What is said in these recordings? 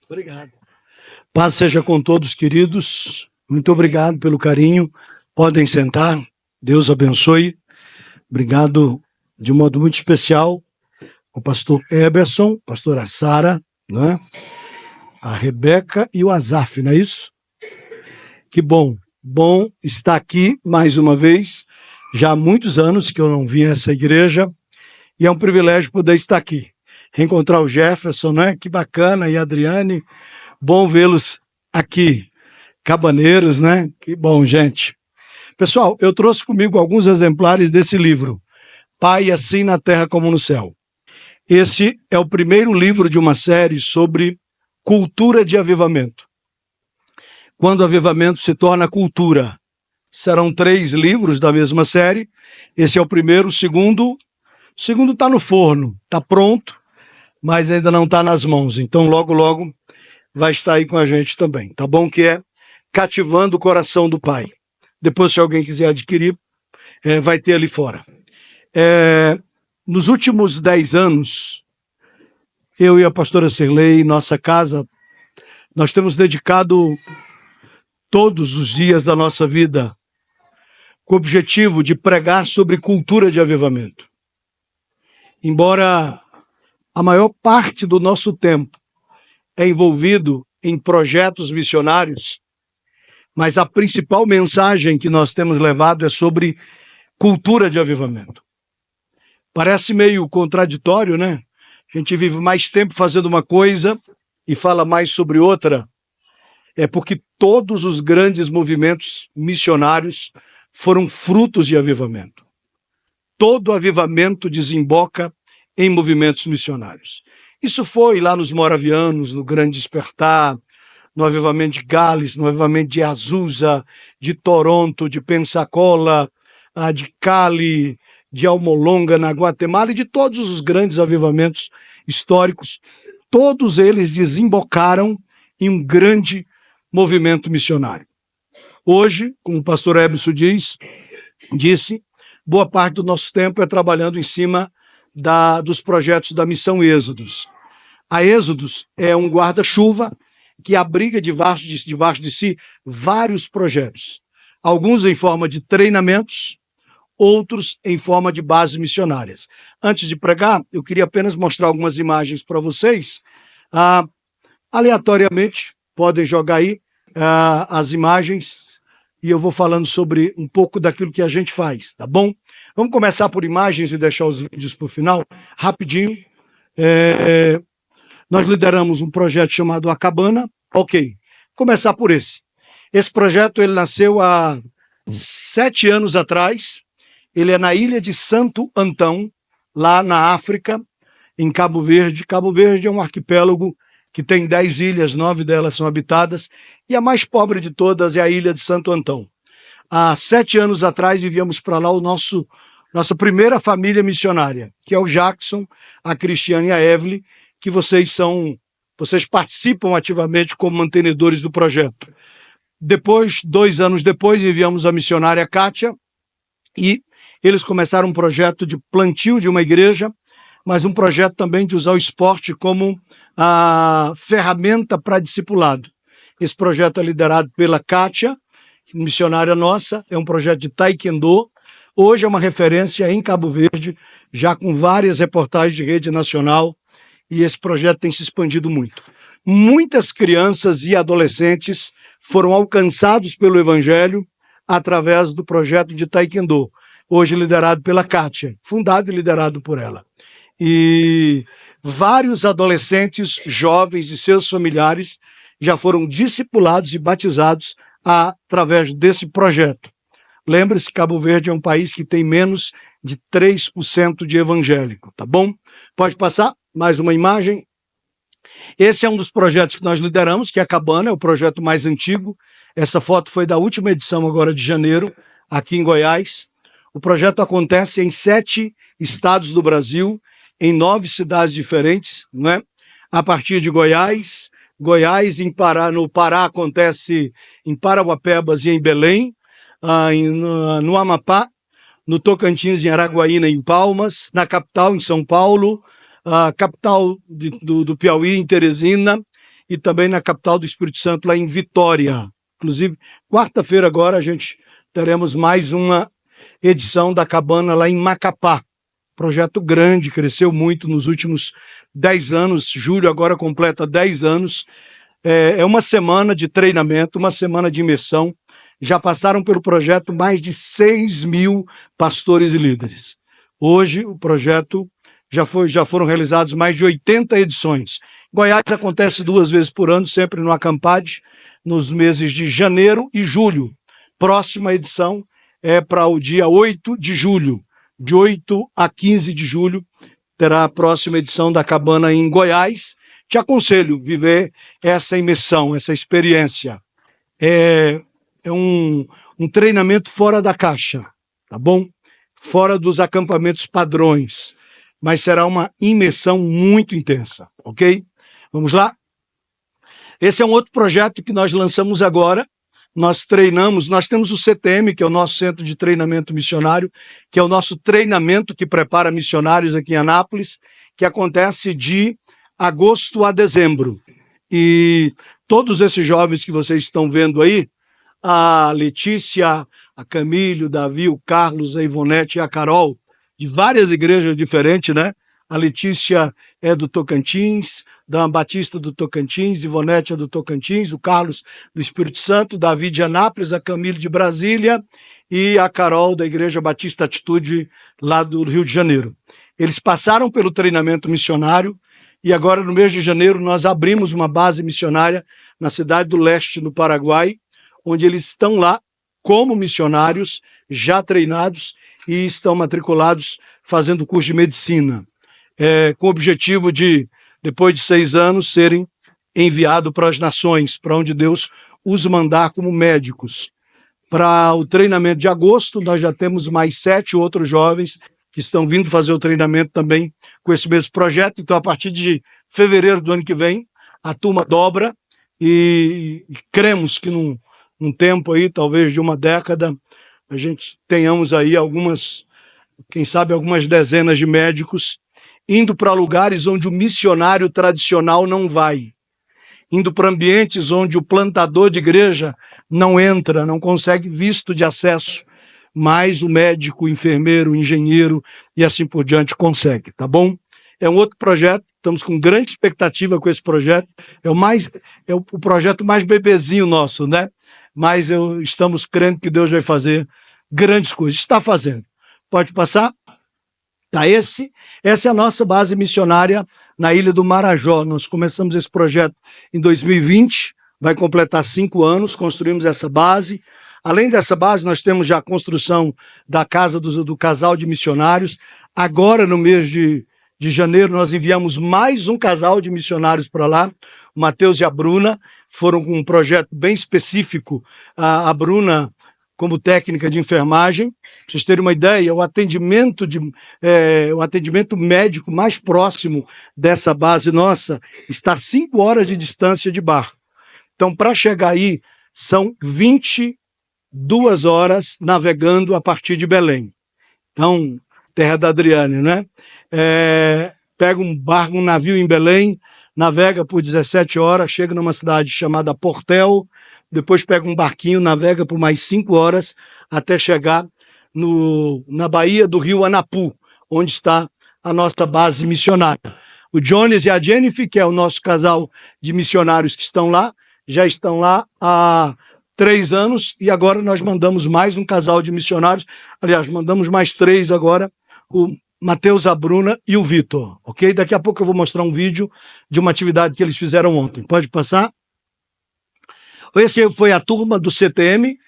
Obrigado. Paz seja com todos, queridos. Muito obrigado pelo carinho. Podem sentar. Deus abençoe. Obrigado de um modo muito especial ao pastor Eberson, pastora Sara, né? A Rebeca e o Azaf, não é isso? Que bom. Bom estar aqui mais uma vez. Já há muitos anos que eu não vim a essa igreja e é um privilégio poder estar aqui. Reencontrar o Jefferson, né? Que bacana. E a Adriane. Bom vê-los aqui. Cabaneiros, né? Que bom, gente. Pessoal, eu trouxe comigo alguns exemplares desse livro, Pai, assim na terra como no céu. Esse é o primeiro livro de uma série sobre cultura de avivamento. Quando o avivamento se torna cultura. Serão 3 livros da mesma série. Esse é o primeiro. O segundo está no forno, está pronto, mas ainda não está nas mãos. Então, logo, logo, vai estar aí com a gente também, tá bom? Que é Cativando o Coração do Pai. Depois, se alguém quiser adquirir, vai ter ali fora. Nos últimos 10 anos, eu e a pastora Sirlei, nossa casa, nós temos dedicado todos os dias da nossa vida com o objetivo de pregar sobre cultura de avivamento. Embora a maior parte do nosso tempo é envolvido em projetos missionários, mas a principal mensagem que nós temos levado é sobre cultura de avivamento. Parece meio contraditório, né? A gente vive mais tempo fazendo uma coisa e fala mais sobre outra. É porque todos os grandes movimentos missionários foram frutos de avivamento. Todo avivamento desemboca em movimentos missionários. Isso foi lá nos Moravianos, no Grande Despertar, no avivamento de Gales, no avivamento de Azusa, de Toronto, de Pensacola, de Cali, de Almolonga, na Guatemala, e de todos os grandes avivamentos históricos. Todos eles desembocaram em um grande movimento missionário. Hoje, como o pastor Eberson disse, boa parte do nosso tempo é trabalhando em cima dos projetos da Missão Êxodos. A Êxodos é um guarda-chuva que abriga debaixo de si vários projetos. Alguns em forma de treinamentos, outros em forma de bases missionárias. Antes de pregar, eu queria apenas mostrar algumas imagens para vocês. Aleatoriamente, podem jogar aí as imagens e eu vou falando sobre um pouco daquilo que a gente faz, tá bom? Vamos começar por imagens e deixar os vídeos para o final, rapidinho. Nós lideramos um projeto chamado A Cabana. Ok, começar por esse. Esse projeto ele nasceu há 7 anos atrás. Ele é na ilha de Santo Antão, lá na África, em Cabo Verde. Cabo Verde é um arquipélago que tem 10 ilhas, 9 delas são habitadas, e a mais pobre de todas é a ilha de Santo Antão. Há 7 anos atrás enviamos para lá nossa primeira família missionária, que é o Jackson, a Cristiane e a Evelyn, que vocês participam ativamente como mantenedores do projeto. Depois, 2 anos depois, enviamos a missionária Kátia, e eles começaram um projeto de plantio de uma igreja, mas um projeto também de usar o esporte como a ferramenta para discipulado. Esse projeto é liderado pela Kátia, missionária nossa, é um projeto de taekwondo. Hoje é uma referência em Cabo Verde, já com várias reportagens de rede nacional, e esse projeto tem se expandido muito. Muitas crianças e adolescentes foram alcançados pelo Evangelho através do projeto de taekwondo, hoje liderado pela Kátia, fundado e liderado por ela. E vários adolescentes, jovens e seus familiares já foram discipulados e batizados através desse projeto. Lembre-se que Cabo Verde é um país que tem menos de 3% de evangélico, tá bom? Pode passar mais uma imagem. Esse é um dos projetos que nós lideramos, que é a Cabana, é o projeto mais antigo. Essa foto foi da última edição agora de janeiro, aqui em Goiás. O projeto acontece em 7 estados do Brasil, em 9 cidades diferentes, não é? A partir de Goiás, no Pará acontece em Parauapebas e em Belém, no Amapá, no Tocantins, em Araguaína, em Palmas, na capital, em São Paulo, capital do Piauí, em Teresina, e também na capital do Espírito Santo, lá em Vitória. Inclusive, quarta-feira agora a gente teremos mais uma edição da cabana lá em Macapá. Projeto grande, cresceu muito nos últimos 10 anos, julho agora completa 10 anos. É uma semana de treinamento, uma semana de imersão. Já passaram pelo projeto mais de 6.000 pastores e líderes. Hoje o projeto já foram realizados mais de 80 edições. Goiás acontece 2 vezes por ano, sempre no Acampade, nos meses de janeiro e julho. Próxima edição é para o dia 8 de julho. De 8 a 15 de julho terá a próxima edição da cabana em Goiás. Te aconselho a viver essa imersão, essa experiência. É um treinamento fora da caixa, tá bom? Fora dos acampamentos padrões. Mas será uma imersão muito intensa, ok? Vamos lá? Esse é um outro projeto que nós lançamos agora. Nós treinamos, nós temos o CTM, que é o nosso Centro de Treinamento Missionário, que é o nosso treinamento que prepara missionários aqui em Anápolis, que acontece de agosto a dezembro. E todos esses jovens que vocês estão vendo aí, a Letícia, a Camille, o Davi, o Carlos, a Ivonete e a Carol, de várias igrejas diferentes, né? A Letícia é do Tocantins, da Batista do Tocantins, Ivonete é do Tocantins, o Carlos do Espírito Santo, Davi de Anápolis, a Camille de Brasília e a Carol da Igreja Batista Atitude lá do Rio de Janeiro. Eles passaram pelo treinamento missionário e agora no mês de janeiro nós abrimos uma base missionária na cidade do Leste, no Paraguai, onde eles estão lá como missionários, já treinados e estão matriculados fazendo o curso de medicina, com o objetivo de, depois de 6 anos, serem enviados para as nações, para onde Deus os mandar como médicos. Para o treinamento de agosto, nós já temos mais 7 outros jovens que estão vindo fazer o treinamento também com esse mesmo projeto. Então, a partir de fevereiro do ano que vem, a turma dobra e cremos que num tempo aí, talvez de uma década, a gente tenhamos aí quem sabe algumas dezenas de médicos indo para lugares onde o missionário tradicional não vai, indo para ambientes onde o plantador de igreja não entra, não consegue visto de acesso, mas o médico, o enfermeiro, o engenheiro e assim por diante consegue, tá bom? É um outro projeto, estamos com grande expectativa com esse projeto, é o projeto mais bebezinho nosso, né? Mas estamos crendo que Deus vai fazer grandes coisas. Está fazendo. Pode passar? Tá, essa é a nossa base missionária na Ilha do Marajó. Nós começamos esse projeto em 2020, vai completar 5 anos, construímos essa base. Além dessa base, nós temos já a construção da casa do casal de missionários. Agora, no mês de janeiro, nós enviamos mais um casal de missionários para lá, o Matheus e a Bruna, foram com um projeto bem específico, a Bruna como técnica de enfermagem. Para vocês terem uma ideia, o atendimento médico mais próximo dessa base nossa está a 5 horas de distância de barco. Então, para chegar aí, são 22 horas navegando a partir de Belém. Então, terra da Adriane, né? Pega um barco, um navio em Belém, navega por 17 horas, chega numa cidade chamada Portel, depois pega um barquinho, navega por mais 5 horas até chegar na baía do rio Anapu, onde está a nossa base missionária. O Jones e a Jennifer, que é o nosso casal de missionários que estão lá, já estão lá há 3 anos e agora nós mandamos mais um casal de missionários, aliás, mandamos mais 3 agora, o Matheus, a Bruna e o Vitor, ok? Daqui a pouco eu vou mostrar um vídeo de uma atividade que eles fizeram ontem. Pode passar? Esse foi a turma do CTM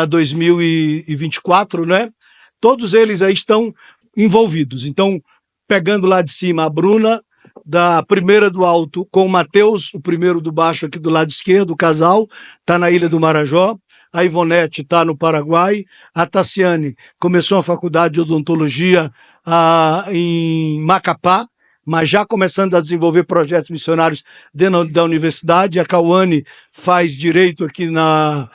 2024, né? Todos eles aí estão envolvidos. Então, pegando lá de cima a Bruna, da primeira do alto, com o Matheus, o primeiro do baixo aqui do lado esquerdo, o casal, está na Ilha do Marajó. A Ivonete está no Paraguai. A Tassiane começou a faculdade de odontologia em Macapá, mas já começando a desenvolver projetos missionários dentro da universidade. A Cauane faz direito aqui na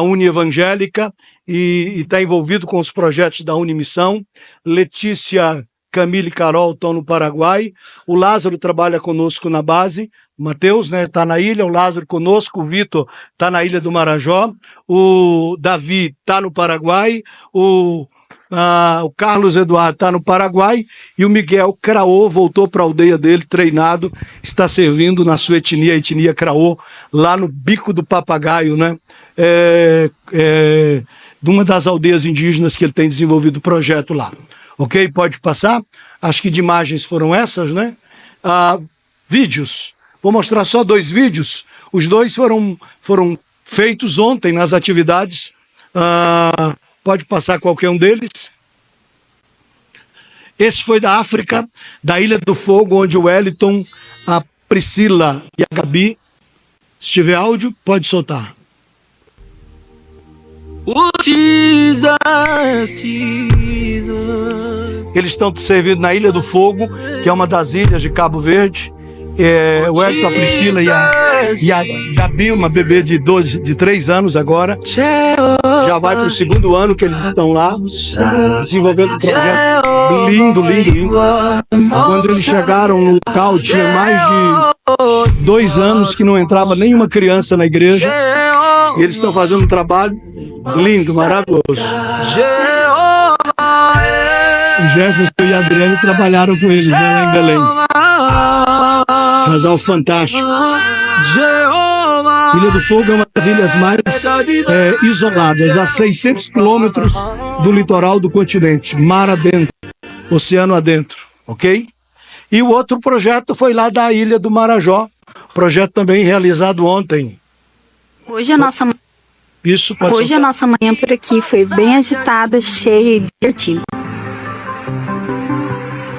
Uni Evangélica e está envolvido com os projetos da Unimissão. Letícia, Camille e Carol estão no Paraguai. O Lázaro trabalha conosco na base, Mateus, né, está na ilha, o Lázaro conosco, o Vitor está na ilha do Marajó, o Davi está no Paraguai, o Carlos Eduardo está no Paraguai e o Miguel Craô voltou para a aldeia dele, treinado, está servindo na sua etnia, a etnia Craô, lá no Bico do Papagaio, né? De uma das aldeias indígenas que ele tem desenvolvido o projeto lá. Ok? Pode passar? Acho que de imagens foram essas, né? Vídeos. Vou mostrar só 2 vídeos. Os 2 foram feitos ontem nas atividades. Pode passar qualquer um deles. Esse foi da África, da Ilha do Fogo, onde o Wellington, a Priscila e a Gabi, se tiver áudio, pode soltar. Jesus. Eles estão servindo na Ilha do Fogo, que é uma das ilhas de Cabo Verde. O Wellington, a Priscila e a Gabi, uma bebê de 3 anos agora, já vai para o 2º ano que eles estão lá, desenvolvendo um projeto lindo. Quando eles chegaram no local, tinha mais de 2 anos que não entrava nenhuma criança na igreja, e eles estão fazendo um trabalho lindo, maravilhoso. O Jefferson e a Adriane trabalharam com eles, né, lá em Belém. Casal fantástico. Ilha do Fogo é uma das ilhas mais isoladas, a 600 quilômetros do litoral do continente, mar adentro, oceano adentro, ok? E o outro projeto foi lá da Ilha do Marajó, projeto também realizado ontem. Hoje a nossa manhã por aqui foi bem agitada, cheia e divertida.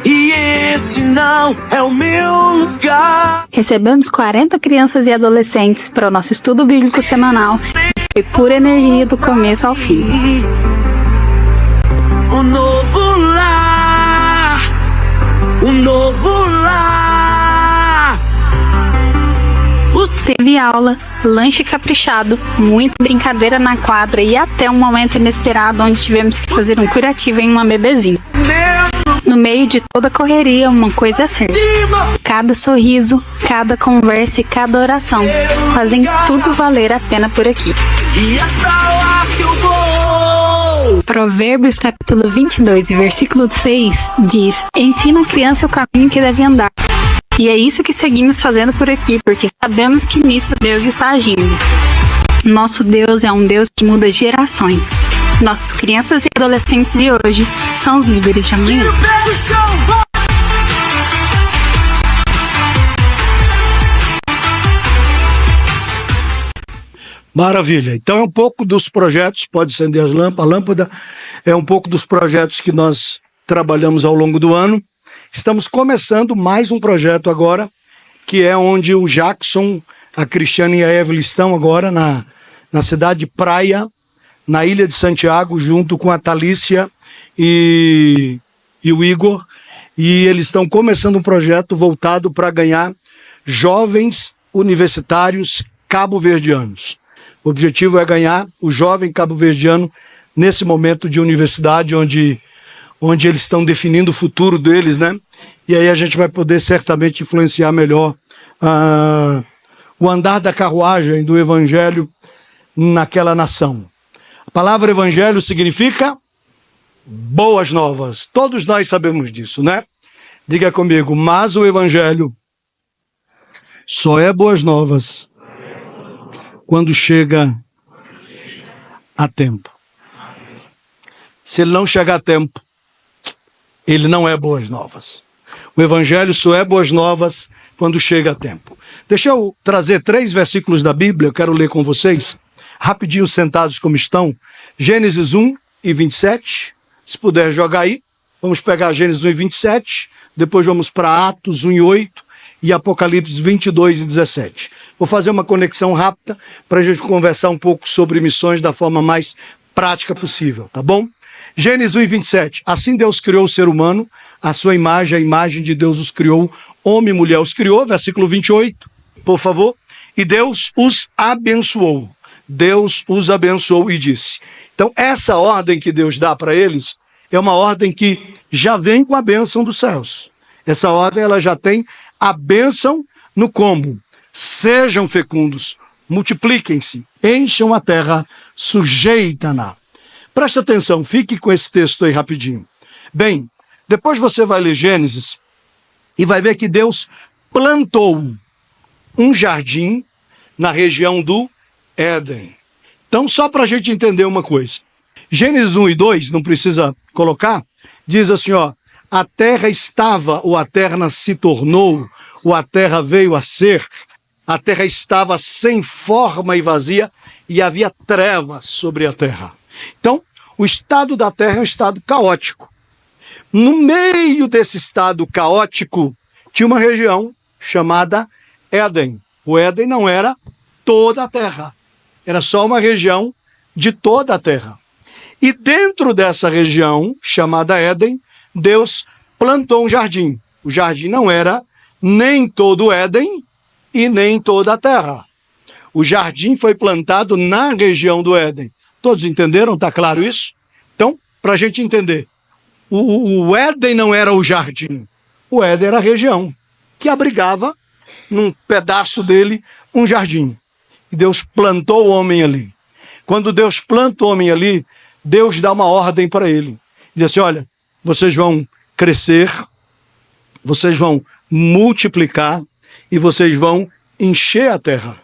E esse não é o meu lugar. Recebemos 40 crianças e adolescentes para o nosso estudo bíblico semanal. Foi pura energia do começo ao fim. Um novo lar. Um novo lar. Teve aula, lanche caprichado, muita brincadeira na quadra e até um momento inesperado onde tivemos que fazer um curativo em uma bebezinha. No meio de toda a correria, uma coisa é certa. Cada sorriso, cada conversa e cada oração fazem tudo valer a pena por aqui. E é pra lá que eu vou. Provérbios capítulo 22, versículo 6 diz: ensina a criança o caminho que deve andar. E é isso que seguimos fazendo por aqui, porque sabemos que nisso Deus está agindo. Nosso Deus é um Deus que muda gerações. Nossas crianças e adolescentes de hoje são os líderes de amanhã. Maravilha. Então é um pouco dos projetos, pode acender a lâmpada, é um pouco dos projetos que nós trabalhamos ao longo do ano. Estamos começando mais um projeto agora, que é onde o Jackson, a Cristiane e a Evelyn estão agora na cidade de Praia, na Ilha de Santiago, junto com a Thalícia e o Igor. E eles estão começando um projeto voltado para ganhar jovens universitários cabo-verdianos. O objetivo é ganhar o jovem cabo-verdiano nesse momento de universidade, onde eles estão definindo o futuro deles, né? E aí a gente vai poder certamente influenciar melhor o andar da carruagem do evangelho naquela nação. A palavra evangelho significa boas novas. Todos nós sabemos disso, né? Diga comigo, mas o evangelho só é boas novas quando chega a tempo. Se ele não chegar a tempo, ele não é boas novas. O evangelho só é boas novas quando chega a tempo. Deixa eu trazer 3 versículos da Bíblia, eu quero ler com vocês, rapidinho sentados como estão. Gênesis 1 e 27, se puder jogar aí. Vamos pegar Gênesis 1 e 27, depois vamos para Atos 1 e 8 e Apocalipse 22 e 17. Vou fazer uma conexão rápida para a gente conversar um pouco sobre missões da forma mais prática possível, tá bom? Gênesis 1 e 27. Assim Deus criou o ser humano, a sua imagem, a imagem de Deus os criou, homem e mulher os criou, versículo 28, por favor. E Deus os abençoou. Deus os abençoou e disse. Então, essa ordem que Deus dá para eles é uma ordem que já vem com a bênção dos céus. Essa ordem, ela já tem a bênção no combo. sejam fecundos, multipliquem-se, encham a terra, sujeita-na. Preste atenção, fique com esse texto aí rapidinho. Bem, depois você vai ler Gênesis e vai ver que Deus plantou um jardim na região do Éden. Então, só para a gente entender uma coisa. Gênesis 1 e 2, não precisa colocar, diz assim, ó, a terra estava, ou a terra se tornou, ou a terra veio a ser, a terra estava sem forma e vazia, e havia trevas sobre a terra. Então, o estado da terra é um estado caótico. No meio desse estado caótico, tinha uma região chamada Éden. O Éden não era toda a terra, era só uma região de toda a terra. E dentro dessa região, chamada Éden, Deus plantou um jardim. O jardim não era nem todo o Éden e nem toda a terra. O jardim foi plantado na região do Éden. Todos entenderam? Está claro isso? Então, para a gente entender, o Éden não era o jardim. O Éden era a região que abrigava, num pedaço dele, um jardim. E Deus plantou o homem ali. Quando Deus planta o homem ali, Deus dá uma ordem para ele. Diz assim, olha, vocês vão crescer, vocês vão multiplicar e vocês vão encher a terra.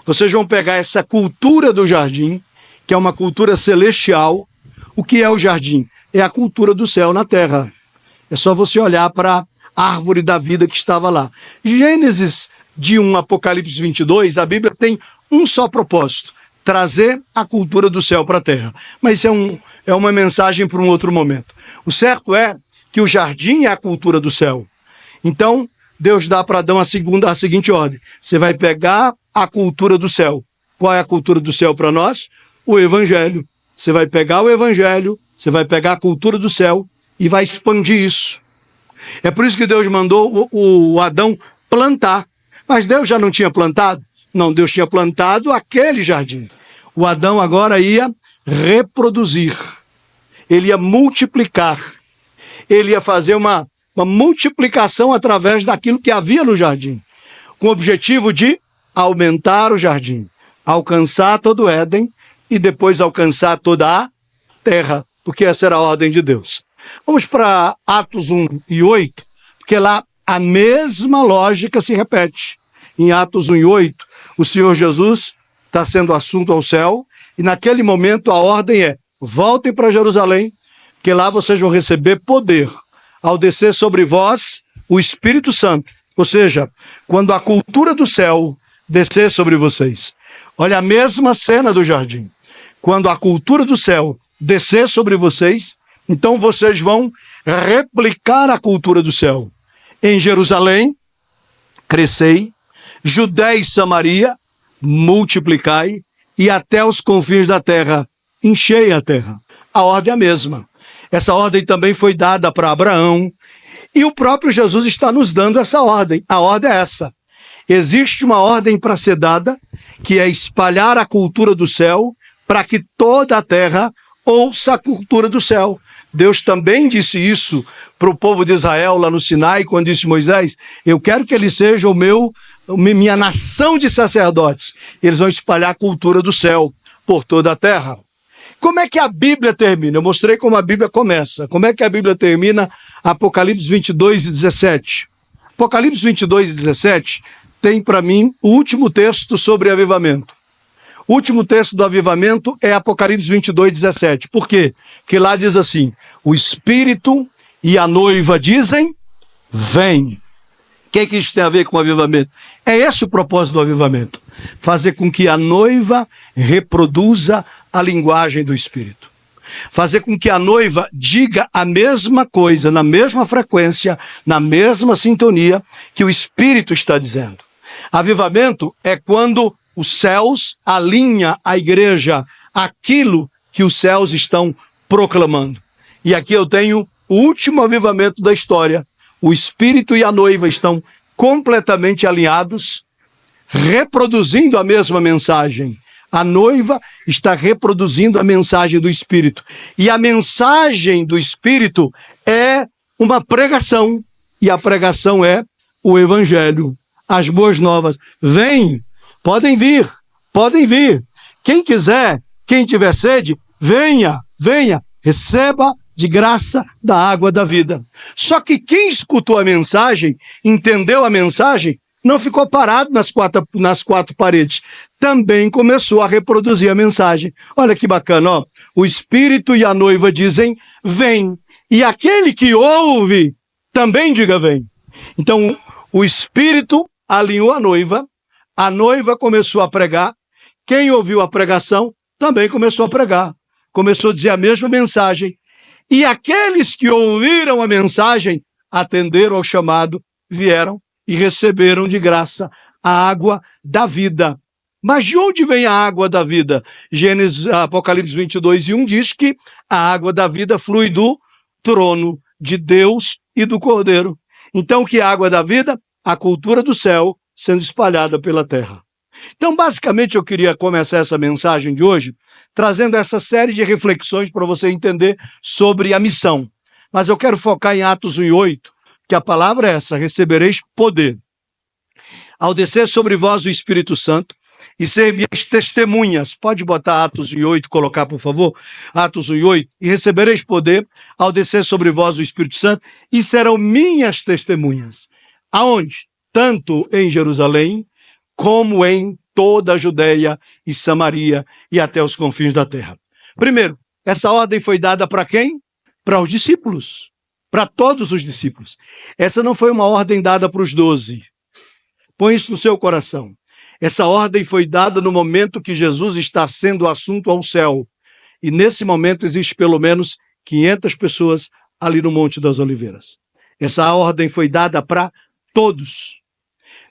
Vocês vão pegar essa cultura do jardim, que é uma cultura celestial. O que é o jardim? É a cultura do céu na terra. É só você olhar para a árvore da vida que estava lá. Gênesis de 1 Apocalipse 22, a Bíblia tem um só propósito: trazer a cultura do céu para a terra. Mas isso é uma mensagem para um outro momento. O certo é que o jardim é a cultura do céu. Então, Deus dá para Adão a seguinte ordem: você vai pegar a cultura do céu. Qual é a cultura do céu para nós? O Evangelho. Você vai pegar o Evangelho, você vai pegar a cultura do céu e vai expandir isso. É por isso que Deus mandou o Adão plantar. Mas Deus já não tinha plantado? Não, Deus tinha plantado aquele jardim. O Adão agora ia reproduzir. Ele ia multiplicar. Ele ia fazer uma multiplicação através daquilo que havia no jardim, com o objetivo de aumentar o jardim, alcançar todo o Éden e depois alcançar toda a terra, porque essa era a ordem de Deus. Vamos para Atos 1 e 8, porque lá a mesma lógica se repete. Em Atos 1 e 8, o Senhor Jesus está sendo assunto ao céu, e naquele momento a ordem é: voltem para Jerusalém, que lá vocês vão receber poder ao descer sobre vós o Espírito Santo. Ou seja, quando a cultura do céu descer sobre vocês. Olha a mesma cena do jardim. Quando a cultura do céu descer sobre vocês, então vocês vão replicar a cultura do céu. Em Jerusalém, crescei, Judéia e Samaria, multiplicai, e até os confins da terra, enchei a terra. A ordem é a mesma. Essa ordem também foi dada para Abraão, e o próprio Jesus está nos dando essa ordem. A ordem é essa. Existe uma ordem para ser dada, que é espalhar a cultura do céu, para que toda a terra ouça a cultura do céu. Deus também disse isso para o povo de Israel lá no Sinai, quando disse Moisés: eu quero que eles sejam minha nação de sacerdotes. Eles vão espalhar a cultura do céu por toda a terra. Como é que a Bíblia termina? Eu mostrei como a Bíblia começa. Como é que a Bíblia termina? Apocalipse 22 e 17. Apocalipse 22 e 17 tem para mim o último texto sobre avivamento. O último texto do avivamento é Apocalipse 22, 17. Por quê? Porque lá diz assim: o Espírito e a noiva dizem, vem. O que isso tem a ver com o avivamento? É esse o propósito do avivamento: fazer com que a noiva reproduza a linguagem do Espírito. Fazer com que a noiva diga a mesma coisa, na mesma frequência, na mesma sintonia que o Espírito está dizendo. Avivamento é quando os céus alinham a igreja àquilo que os céus estão proclamando. E aqui eu tenho o último avivamento da história. O Espírito e a noiva estão completamente alinhados, reproduzindo a mesma mensagem. A noiva está reproduzindo a mensagem do Espírito. E a mensagem do Espírito é uma pregação. E a pregação é o Evangelho. as boas novas. Vem, podem vir, podem vir. Quem quiser, quem tiver sede, venha, venha, receba de graça da água da vida. Só que quem escutou a mensagem, entendeu a mensagem, não ficou parado nas quatro paredes. Também começou a reproduzir a mensagem. Olha que bacana, ó. O Espírito e a noiva dizem, vem. E aquele que ouve, também diga, vem. Então, o Espírito alinhou a noiva começou a pregar. Quem ouviu a pregação, também começou a pregar. Começou a dizer a mesma mensagem. E aqueles que ouviram a mensagem, atenderam ao chamado, vieram e receberam de graça a água da vida. Mas de onde vem a água da vida? Apocalipse 22:1 diz que a água da vida flui do trono de Deus e do Cordeiro. Então, que é a água da vida? A cultura do céu sendo espalhada pela terra. Então, basicamente, eu queria começar essa mensagem de hoje trazendo essa série de reflexões para você entender sobre a missão. Mas eu quero focar em Atos 1:8, que a palavra é essa, recebereis poder. Ao descer sobre vós o Espírito Santo, e ser minhas testemunhas. Pode botar Atos 1:8, colocar, por favor? Atos 1:8. E recebereis poder ao descer sobre vós o Espírito Santo, e serão minhas testemunhas. Aonde? Tanto em Jerusalém, como em toda a Judeia e Samaria e até os confins da terra. Primeiro, essa ordem foi dada para quem? Para os discípulos. Para todos os discípulos. Essa não foi uma ordem dada para os 12. Põe isso no seu coração. Essa ordem foi dada no momento que Jesus está sendo assunto ao céu. E nesse momento existe pelo menos 500 pessoas ali no Monte das Oliveiras. Essa ordem foi dada para todos.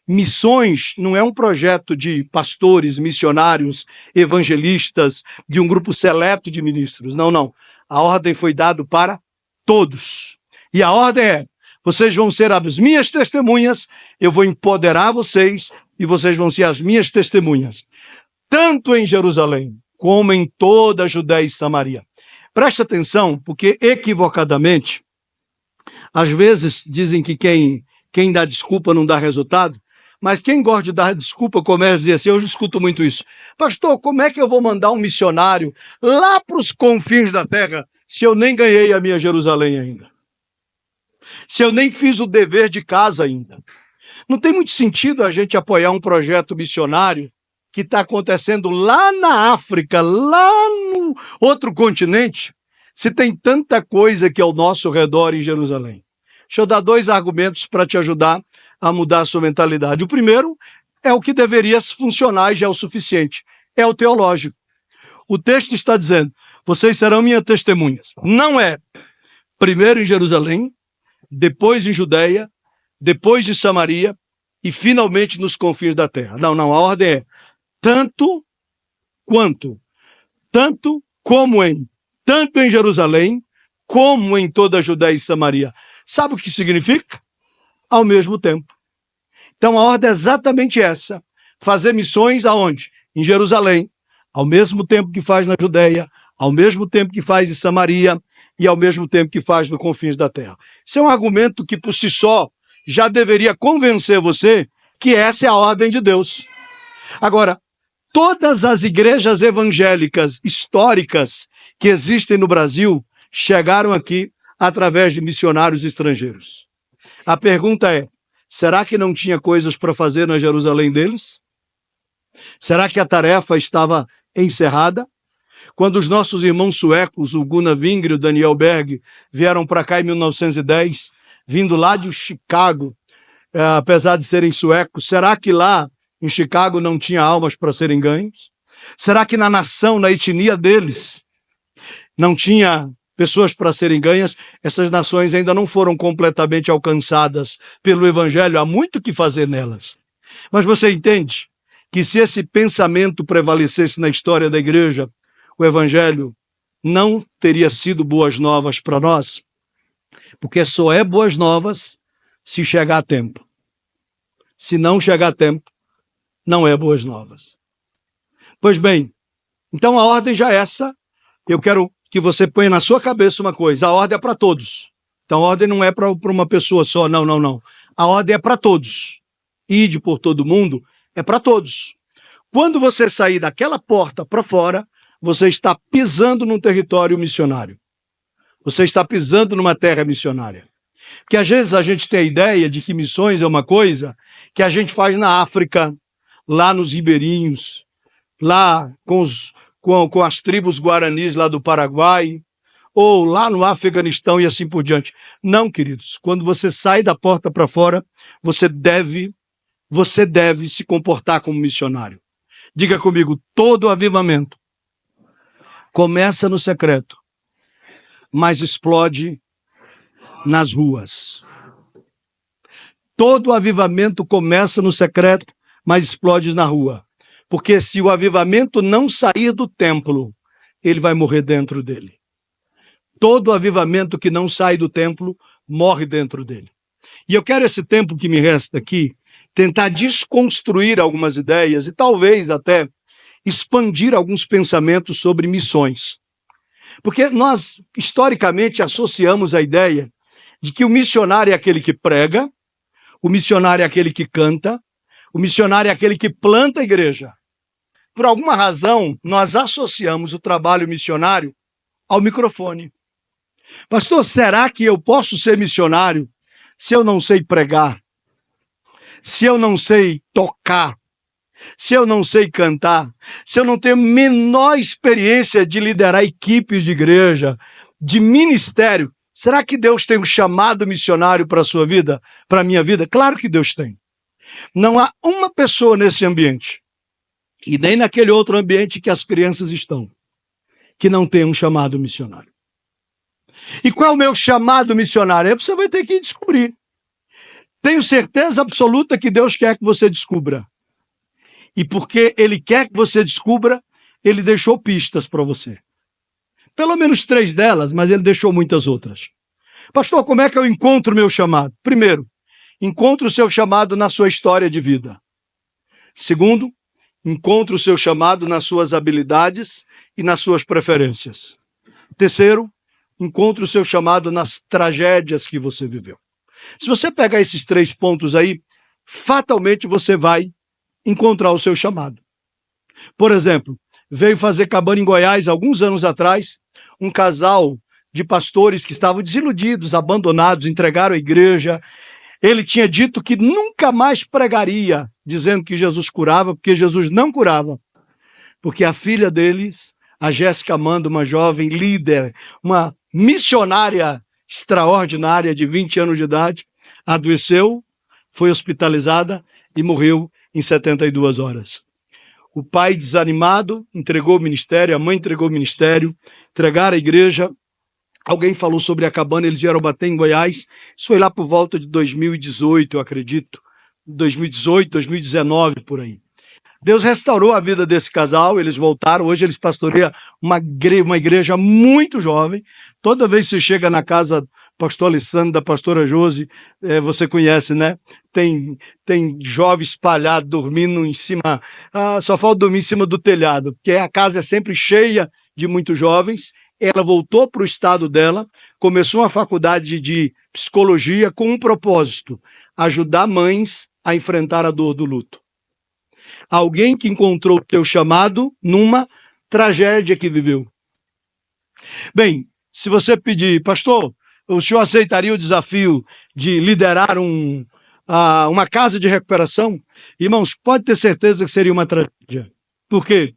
Missões não é um projeto de pastores, missionários, evangelistas, de um grupo seleto de ministros. Não, não. A ordem foi dada para todos. E a ordem é, vocês vão ser as minhas testemunhas, eu vou empoderar vocês e vocês vão ser as minhas testemunhas. Tanto em Jerusalém, como em toda a Judéia e Samaria. Preste atenção, porque equivocadamente, às vezes dizem que quem dá desculpa não dá resultado, mas quem gosta de dar desculpa começa a dizer assim, eu escuto muito isso. Pastor, como é que eu vou mandar um missionário lá para os confins da terra se eu nem ganhei a minha Jerusalém ainda? Se eu nem fiz o dever de casa ainda? Não tem muito sentido a gente apoiar um projeto missionário que está acontecendo lá na África, lá no outro continente, se tem tanta coisa que é ao nosso redor em Jerusalém. Deixa eu dar 2 argumentos para te ajudar a mudar a sua mentalidade. O primeiro é o que deveria funcionar e já é o suficiente. É o teológico. O texto está dizendo, vocês serão minhas testemunhas. Não é primeiro em Jerusalém, depois em Judeia, depois de Samaria e finalmente nos confins da terra. Não, não, a ordem é tanto em Jerusalém, como em toda a Judeia e Samaria. Sabe o que significa? Ao mesmo tempo. Então a ordem é exatamente essa. Fazer missões aonde? Em Jerusalém, ao mesmo tempo que faz na Judeia, ao mesmo tempo que faz em Samaria e ao mesmo tempo que faz nos confins da terra. Isso é um argumento que por si só já deveria convencer você que essa é a ordem de Deus. Agora, todas as igrejas evangélicas históricas que existem no Brasil chegaram aqui através de missionários estrangeiros. A pergunta é, será que não tinha coisas para fazer na Jerusalém deles? Será que a tarefa estava encerrada? Quando os nossos irmãos suecos, o Gunnar Wingre e o Daniel Berg, vieram para cá em 1910, vindo lá de Chicago, apesar de serem suecos, será que lá em Chicago não tinha almas para serem ganhos? Será que na nação, na etnia deles, não tinha pessoas para serem ganhas? Essas nações ainda não foram completamente alcançadas pelo Evangelho, há muito que fazer nelas. Mas você entende que se esse pensamento prevalecesse na história da igreja, o Evangelho não teria sido boas novas para nós? Porque só é boas novas se chegar a tempo. Se não chegar a tempo, não é boas novas. Pois bem, então a ordem já é essa. Eu quero que você ponha na sua cabeça uma coisa. A ordem é para todos. Então a ordem não é para uma pessoa só. Não, não, não. A ordem é para todos. ide por todo mundo, é para todos. Quando você sair daquela porta para fora, você está pisando num território missionário. Você está pisando numa terra missionária. Porque às vezes a gente tem a ideia de que missões é uma coisa que a gente faz na África, lá nos ribeirinhos, lá com as tribos guaranis lá do Paraguai, ou lá no Afeganistão e assim por diante. Não, queridos, quando você sai da porta para fora, você deve se comportar como missionário. Diga comigo, todo avivamento começa no secreto, mas explode nas ruas. Todo avivamento começa no secreto, mas explode na rua. Porque se o avivamento não sair do templo, ele vai morrer dentro dele. Todo avivamento que não sai do templo, morre dentro dele. E eu quero esse tempo que me resta aqui, tentar desconstruir algumas ideias e talvez até expandir alguns pensamentos sobre missões. Porque nós, historicamente, associamos a ideia de que o missionário é aquele que prega, o missionário é aquele que canta, o missionário é aquele que planta a igreja. Por alguma razão, nós associamos o trabalho missionário ao microfone. Pastor, será que eu posso ser missionário se eu não sei pregar? Se eu não sei tocar? Se eu não sei cantar? Se eu não tenho a menor experiência de liderar equipes de igreja, de ministério? Será que Deus tem um chamado missionário para a sua vida, para a minha vida? Claro que Deus tem. Não há uma pessoa nesse ambiente, e nem naquele outro ambiente que as crianças estão, que não tem um chamado missionário. E qual é o meu chamado missionário? Aí você vai ter que descobrir. Tenho certeza absoluta que Deus quer que você descubra. E porque Ele quer que você descubra, Ele deixou pistas para você. Pelo menos 3 delas, mas Ele deixou muitas outras. Pastor, como é que eu encontro o meu chamado? Primeiro, encontre o seu chamado na sua história de vida. Segundo, encontre o seu chamado nas suas habilidades e nas suas preferências. Terceiro, encontre o seu chamado nas tragédias que você viveu. Se você pegar esses 3 pontos aí, fatalmente você vai encontrar o seu chamado. Por exemplo, veio fazer cabana em Goiás alguns anos atrás, um casal de pastores que estavam desiludidos, abandonados, entregaram a igreja. Ele tinha dito que nunca mais pregaria, dizendo que Jesus curava, porque Jesus não curava. Porque a filha deles, a Jéssica Amanda, uma jovem líder, uma missionária extraordinária de 20 anos de idade, adoeceu, foi hospitalizada e morreu em 72 horas. O pai, desanimado, entregou o ministério, a mãe entregou o ministério, entregaram a igreja. Alguém falou sobre a cabana, eles vieram bater em Goiás. Isso foi lá por volta de 2018, eu acredito. 2018, 2019, por aí. Deus restaurou a vida desse casal, eles voltaram. Hoje eles pastoreiam uma igreja muito jovem. Toda vez que você chega na casa do pastor Alessandro, da pastora Josi, você conhece, né? Tem jovem espalhado, dormindo em cima, só falta dormir em cima do telhado, porque a casa é sempre cheia de muitos jovens. Ela voltou para o estado dela, começou uma faculdade de psicologia com um propósito: ajudar mães a enfrentar a dor do luto. Alguém que encontrou o teu chamado numa tragédia que viveu. Bem, se você pedir, pastor, o senhor aceitaria o desafio de liderar uma casa de recuperação? Irmãos, pode ter certeza que seria uma tragédia. Por quê?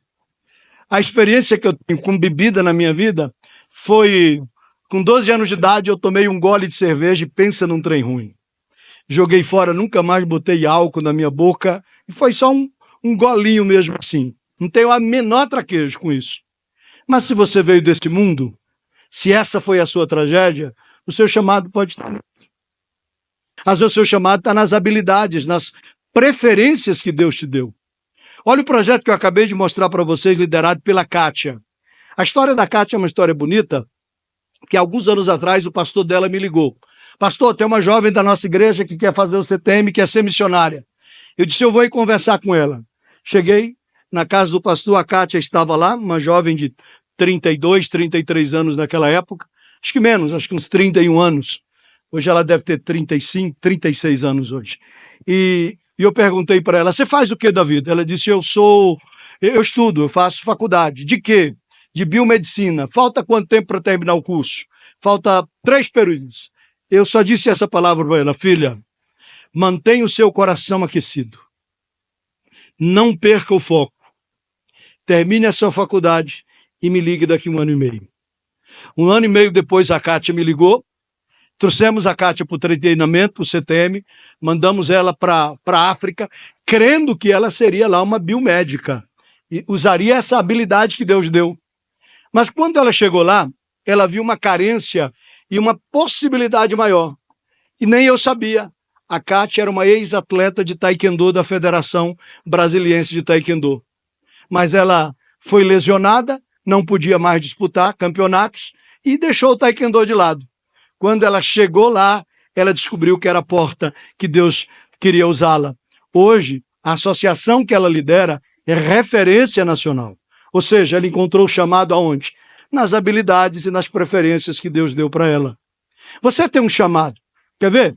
A experiência que eu tenho com bebida na minha vida foi, com 12 anos de idade, eu tomei um gole de cerveja e pensa num trem ruim. Joguei fora, nunca mais botei álcool na minha boca, e foi só um golinho mesmo assim. Não tenho a menor traquejo com isso. Mas se você veio desse mundo, se essa foi a sua tragédia, o seu chamado pode estar. Às vezes o seu chamado está nas habilidades, nas preferências que Deus te deu. Olha o projeto que eu acabei de mostrar para vocês, liderado pela Kátia. A história da Kátia é uma história bonita, que alguns anos atrás o pastor dela me ligou. Pastor, tem uma jovem da nossa igreja que quer fazer o CTM, quer ser missionária. Eu disse, eu vou ir conversar com ela. Cheguei na casa do pastor, a Kátia estava lá, uma jovem de 32, 33 anos naquela época. Acho que menos, acho que uns 31 anos. Hoje ela deve ter 35, 36 anos hoje. E E eu perguntei para ela, você faz o que da vida? Ela disse, eu estudo, eu faço faculdade. De quê? De biomedicina. Falta quanto tempo para terminar o curso? Falta 3 períodos. Eu só disse essa palavra para ela, filha, mantenha o seu coração aquecido. Não perca o foco. Termine a sua faculdade e me ligue daqui 1 ano e meio. 1 ano e meio depois a Kátia me ligou, trouxemos a Kátia para o treinamento, para o CTM, mandamos ela para a África, crendo que ela seria lá uma biomédica e usaria essa habilidade que Deus deu. Mas quando ela chegou lá, ela viu uma carência e uma possibilidade maior. E nem eu sabia. A Kátia era uma ex-atleta de taekwondo da Federação Brasiliense de Taekwondo. Mas ela foi lesionada, não podia mais disputar campeonatos e deixou o taekwondo de lado. Quando ela chegou lá, ela descobriu que era a porta que Deus queria usá-la. Hoje, a associação que ela lidera é referência nacional. Ou seja, ela encontrou o chamado aonde? Nas habilidades e nas preferências que Deus deu para ela. Você tem um chamado. Quer ver?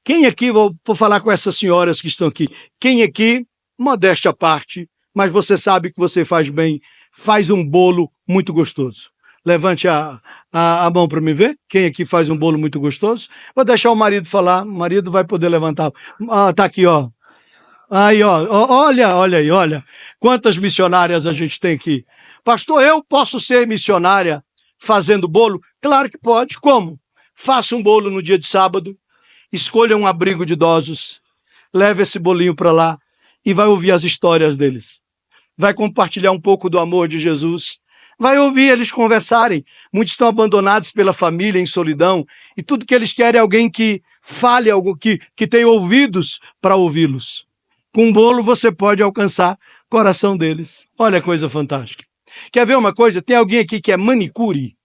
Quem aqui, vou falar com essas senhoras que estão aqui, quem aqui, modéstia à parte, mas você sabe que você faz bem, faz um bolo muito gostoso? Levante a mão para me ver. Quem aqui faz um bolo muito gostoso? Vou deixar o marido falar. O marido vai poder levantar. Tá aqui, ó. Aí, ó. Olha aí, olha. Quantas missionárias a gente tem aqui. Pastor, eu posso ser missionária fazendo bolo? Claro que pode. Como? Faça um bolo no dia de sábado. Escolha um abrigo de idosos. Leve esse bolinho para lá e vai ouvir as histórias deles. Vai compartilhar um pouco do amor de Jesus. Vai ouvir eles conversarem. Muitos estão abandonados pela família, em solidão, e tudo que eles querem é alguém que fale algo, que tenha ouvidos para ouvi-los. Com um bolo você pode alcançar o coração deles. Olha a coisa fantástica. Quer ver uma coisa? Tem alguém aqui que é manicure?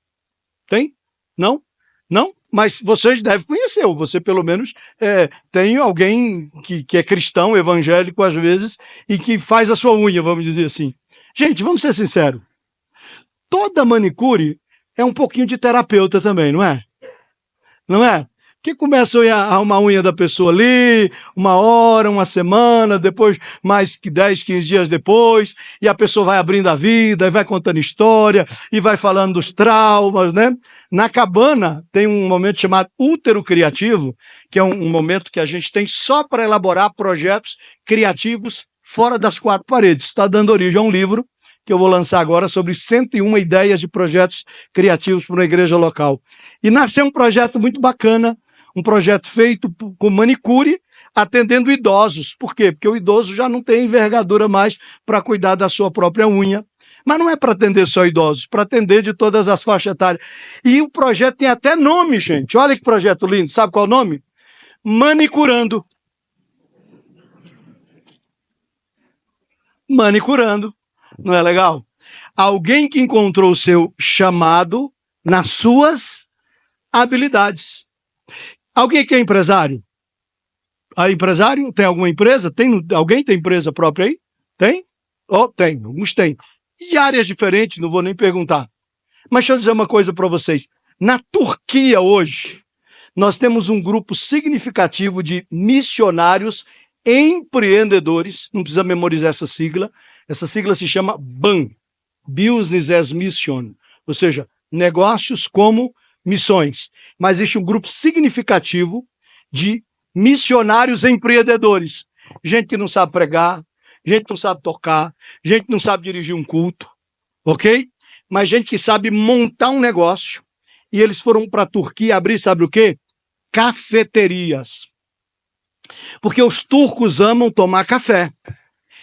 Tem? Não? Não? Mas vocês devem conhecer, ou você pelo menos tem alguém que é cristão, evangélico às vezes, e que faz a sua unha, vamos dizer assim. Gente, vamos ser sinceros. Toda manicure é um pouquinho de terapeuta também, não é? Não é? Que começa a arrumar a unha da pessoa ali, 1 hora, 1 semana, depois mais que 10, 15 dias depois, e a pessoa vai abrindo a vida, e vai contando história, e vai falando dos traumas, né? Na cabana tem um momento chamado útero criativo, que é um momento que a gente tem só para elaborar projetos criativos fora das 4 paredes. Está dando origem a um livro que eu vou lançar agora sobre 101 ideias de projetos criativos para uma igreja local. E nasceu um projeto muito bacana, um projeto feito com manicure, atendendo idosos. Por quê? Porque o idoso já não tem envergadura mais para cuidar da sua própria unha. Mas não é para atender só idosos, para atender de todas as faixas etárias. E o projeto tem até nome, gente. Olha que projeto lindo. Sabe qual é o nome? Manicurando. Manicurando. Não é legal? Alguém que encontrou o seu chamado nas suas habilidades. Alguém que é empresário? Empresário? Tem alguma empresa? Alguém tem empresa própria aí? Tem? Tem. Alguns têm. De áreas diferentes, não vou nem perguntar. Mas deixa eu dizer uma coisa para vocês. Na Turquia hoje, nós temos um grupo significativo de missionários empreendedores. Não precisa memorizar essa sigla. Essa sigla se chama BAM, Business as Mission, ou seja, negócios como missões. Mas existe um grupo significativo de missionários empreendedores. Gente que não sabe pregar, gente que não sabe tocar, gente que não sabe dirigir um culto, ok? Mas gente que sabe montar um negócio. E eles foram para a Turquia abrir, sabe o quê? Cafeterias. Porque os turcos amam tomar café.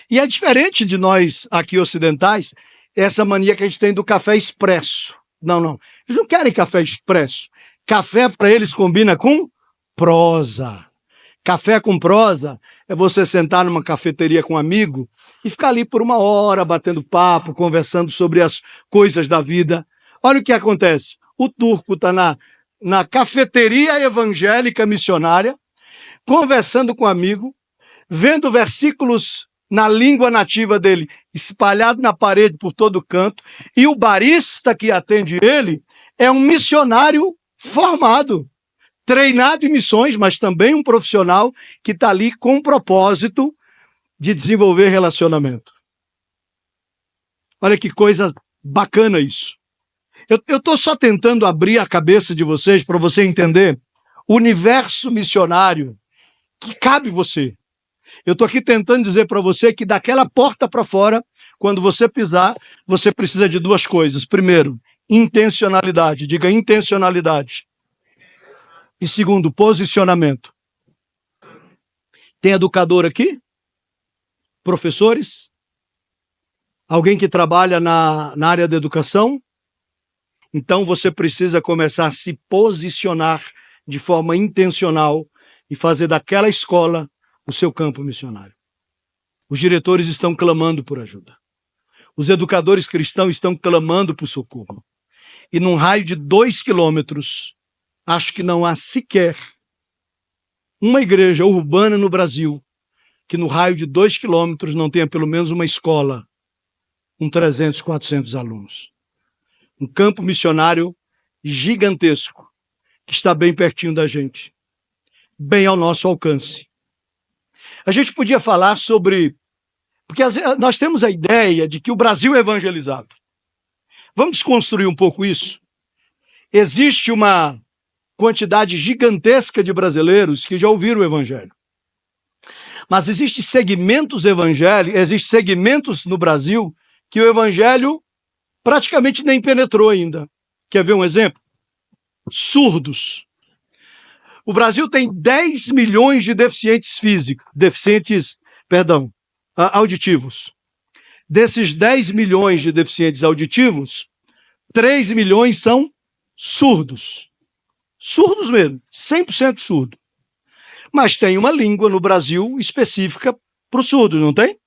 E é diferente de nós aqui ocidentais, essa mania que a gente tem do café expresso. Não. Eles não querem café expresso. Café para eles combina com prosa. Café com prosa é você sentar numa cafeteria com um amigo e ficar ali por 1 hora batendo papo, conversando sobre as coisas da vida. Olha o que acontece. O turco está na cafeteria evangélica missionária, conversando com um amigo, vendo versículos na língua nativa dele, espalhado na parede por todo canto, e o barista que atende ele é um missionário formado, treinado em missões, mas também um profissional que está ali com o propósito de desenvolver relacionamento. Olha que coisa bacana isso. Eu estou só tentando abrir a cabeça de vocês para você entender o universo missionário que cabe você. Eu estou aqui tentando dizer para você que daquela porta para fora, quando você pisar, você precisa de duas coisas. Primeiro, intencionalidade. Diga intencionalidade. E segundo, posicionamento. Tem educador aqui? Professores? Alguém que trabalha na área da educação? Então você precisa começar a se posicionar de forma intencional e fazer daquela escola o seu campo missionário. Os diretores estão clamando por ajuda. Os educadores cristãos estão clamando por socorro. E num raio de 2 quilômetros, acho que não há sequer uma igreja urbana no Brasil que no raio de 2 quilômetros não tenha pelo menos uma escola com 300, 400 alunos. Um campo missionário gigantesco que está bem pertinho da gente, bem ao nosso alcance. A gente podia falar sobre... Porque nós temos a ideia de que o Brasil é evangelizado. Vamos desconstruir um pouco isso? Existe uma quantidade gigantesca de brasileiros que já ouviram o evangelho. Mas existem segmentos evangélicos, existem segmentos no Brasil que o evangelho praticamente nem penetrou ainda. Quer ver um exemplo? Surdos. O Brasil tem 10 milhões de deficientes físicos, auditivos. Desses 10 milhões de deficientes auditivos, 3 milhões são surdos. Surdos mesmo, 100% surdo. Mas tem uma língua no Brasil específica para os surdos, não tem?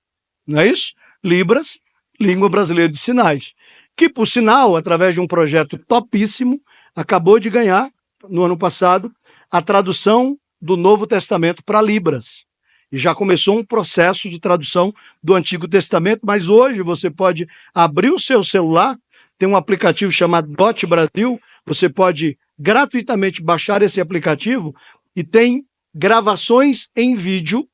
Não é isso? Libras, Língua Brasileira de Sinais. Que, por sinal, através de um projeto topíssimo, acabou de ganhar, no ano passado, a tradução do Novo Testamento para Libras. E já começou um processo de tradução do Antigo Testamento, mas hoje você pode abrir o seu celular, tem um aplicativo chamado Dot Brasil, você pode gratuitamente baixar esse aplicativo e tem gravações em vídeo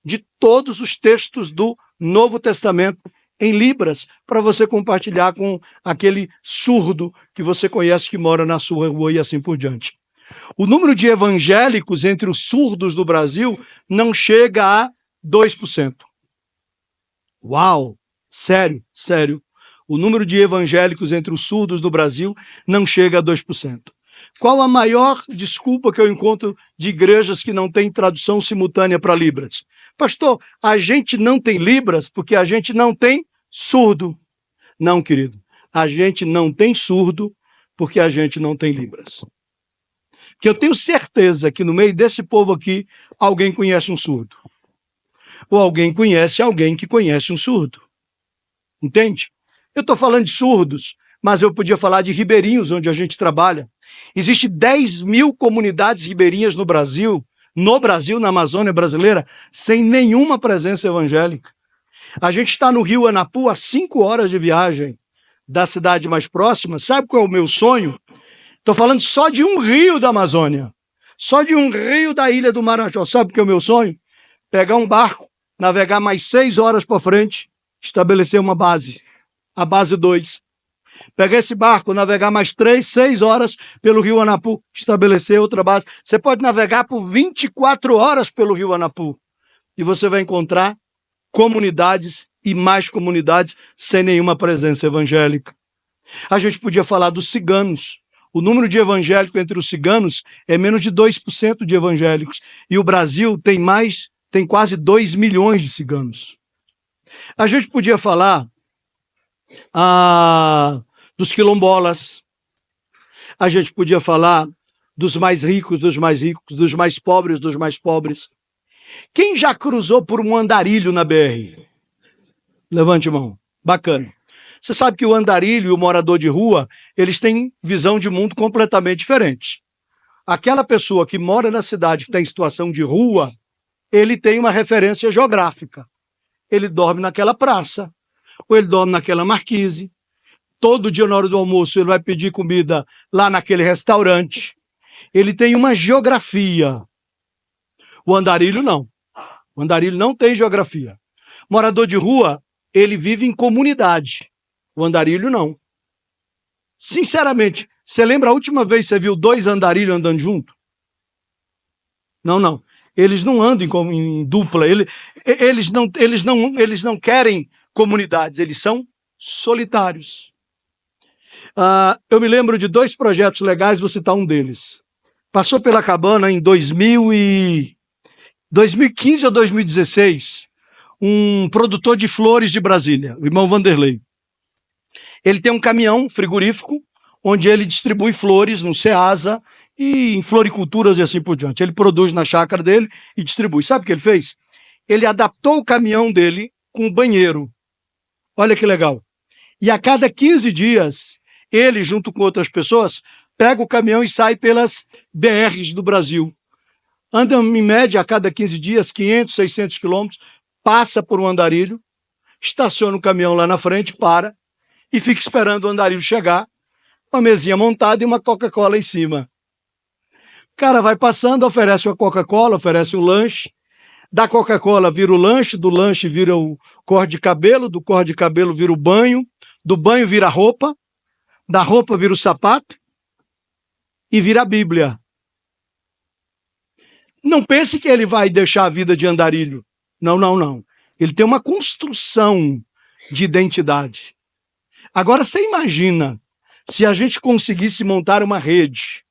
de todos os textos do Novo Testamento em Libras, para você compartilhar com aquele surdo que você conhece que mora na sua rua e assim por diante. O número de evangélicos entre os surdos do Brasil não chega a 2%. Uau! Sério, sério. O número de evangélicos entre os surdos do Brasil não chega a 2%. Qual a maior desculpa que eu encontro de igrejas que não têm tradução simultânea para Libras? Pastor, a gente não tem Libras porque a gente não tem surdo. Não, querido. A gente não tem surdo porque a gente não tem Libras. Que eu tenho certeza que no meio desse povo aqui, alguém conhece um surdo. Ou alguém conhece alguém que conhece um surdo. Entende? Eu estou falando de surdos, mas eu podia falar de ribeirinhos, onde a gente trabalha. Existem 10 mil comunidades ribeirinhas no Brasil, na Amazônia brasileira, sem nenhuma presença evangélica. A gente está no Rio Anapu, a 5 horas de viagem da cidade mais próxima. Sabe qual é o meu sonho? Estou falando só de um rio da Amazônia, só de um rio da Ilha do Marajó. Sabe o que é o meu sonho? Pegar um barco, navegar mais 6 horas para frente, estabelecer uma base, a base 2. Pegar esse barco, navegar mais 6 horas pelo Rio Anapu, estabelecer outra base. Você pode navegar por 24 horas pelo Rio Anapu e você vai encontrar comunidades e mais comunidades sem nenhuma presença evangélica. A gente podia falar dos ciganos. O número de evangélicos entre os ciganos é menos de 2% de evangélicos. E o Brasil tem quase 2 milhões de ciganos. A gente podia falar dos quilombolas. A gente podia falar dos mais ricos, dos mais pobres. Quem já cruzou por um andarilho na BR? Levante a mão. Bacana. Você sabe que o andarilho e o morador de rua, eles têm visão de mundo completamente diferente. Aquela pessoa que mora na cidade, que está em situação de rua, ele tem uma referência geográfica. Ele dorme naquela praça, ou ele dorme naquela marquise. Todo dia, na hora do almoço, ele vai pedir comida lá naquele restaurante. ele tem uma geografia. O andarilho não. O andarilho não tem geografia. Morador de rua, ele vive em comunidade. O andarilho não. Sinceramente, você lembra a última vez que você viu 2 andarilhos andando junto? Não, não. Eles não andam em dupla. Eles não querem comunidades. Eles são solitários. Eu me lembro de 2 projetos legais, vou citar um deles. Passou pela cabana em 2015 ou 2016, um produtor de flores de Brasília, o irmão Vanderlei. Ele tem um caminhão frigorífico, onde ele distribui flores no Ceasa e em floriculturas e assim por diante. Ele produz na chácara dele e distribui. Sabe o que ele fez? Ele adaptou o caminhão dele com banheiro. Olha que legal. E a cada 15 dias, ele, junto com outras pessoas, pega o caminhão e sai pelas BRs do Brasil. Anda, em média, a cada 15 dias, 500, 600 quilômetros, passa por um andarilho, estaciona o caminhão lá na frente, para, e fica esperando o andarilho chegar, uma mesinha montada e uma Coca-Cola em cima. O cara vai passando, oferece uma Coca-Cola, oferece um lanche, da Coca-Cola vira o lanche, do lanche vira o corte de cabelo, do corte de cabelo vira o banho, do banho vira a roupa, da roupa vira o sapato e vira a Bíblia. Não pense que ele vai deixar a vida de andarilho. Não, não, não. Ele tem uma construção de identidade. Agora, você imagina se a gente conseguisse montar uma rede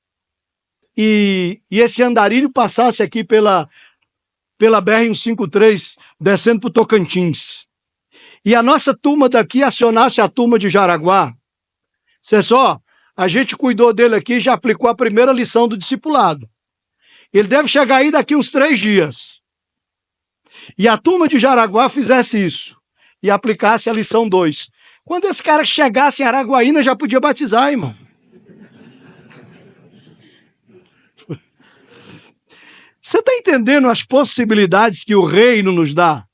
e esse andarilho passasse aqui pela BR-153, descendo para o Tocantins, e a nossa turma daqui acionasse a turma de Jaraguá. Você só, a gente cuidou dele aqui e já aplicou a primeira lição do discipulado. Ele deve chegar aí daqui uns 3 dias. E a turma de Jaraguá fizesse isso e aplicasse a lição 2. Quando esse cara chegasse em Araguaína, já podia batizar, irmão. Você está entendendo as possibilidades que o reino nos dá?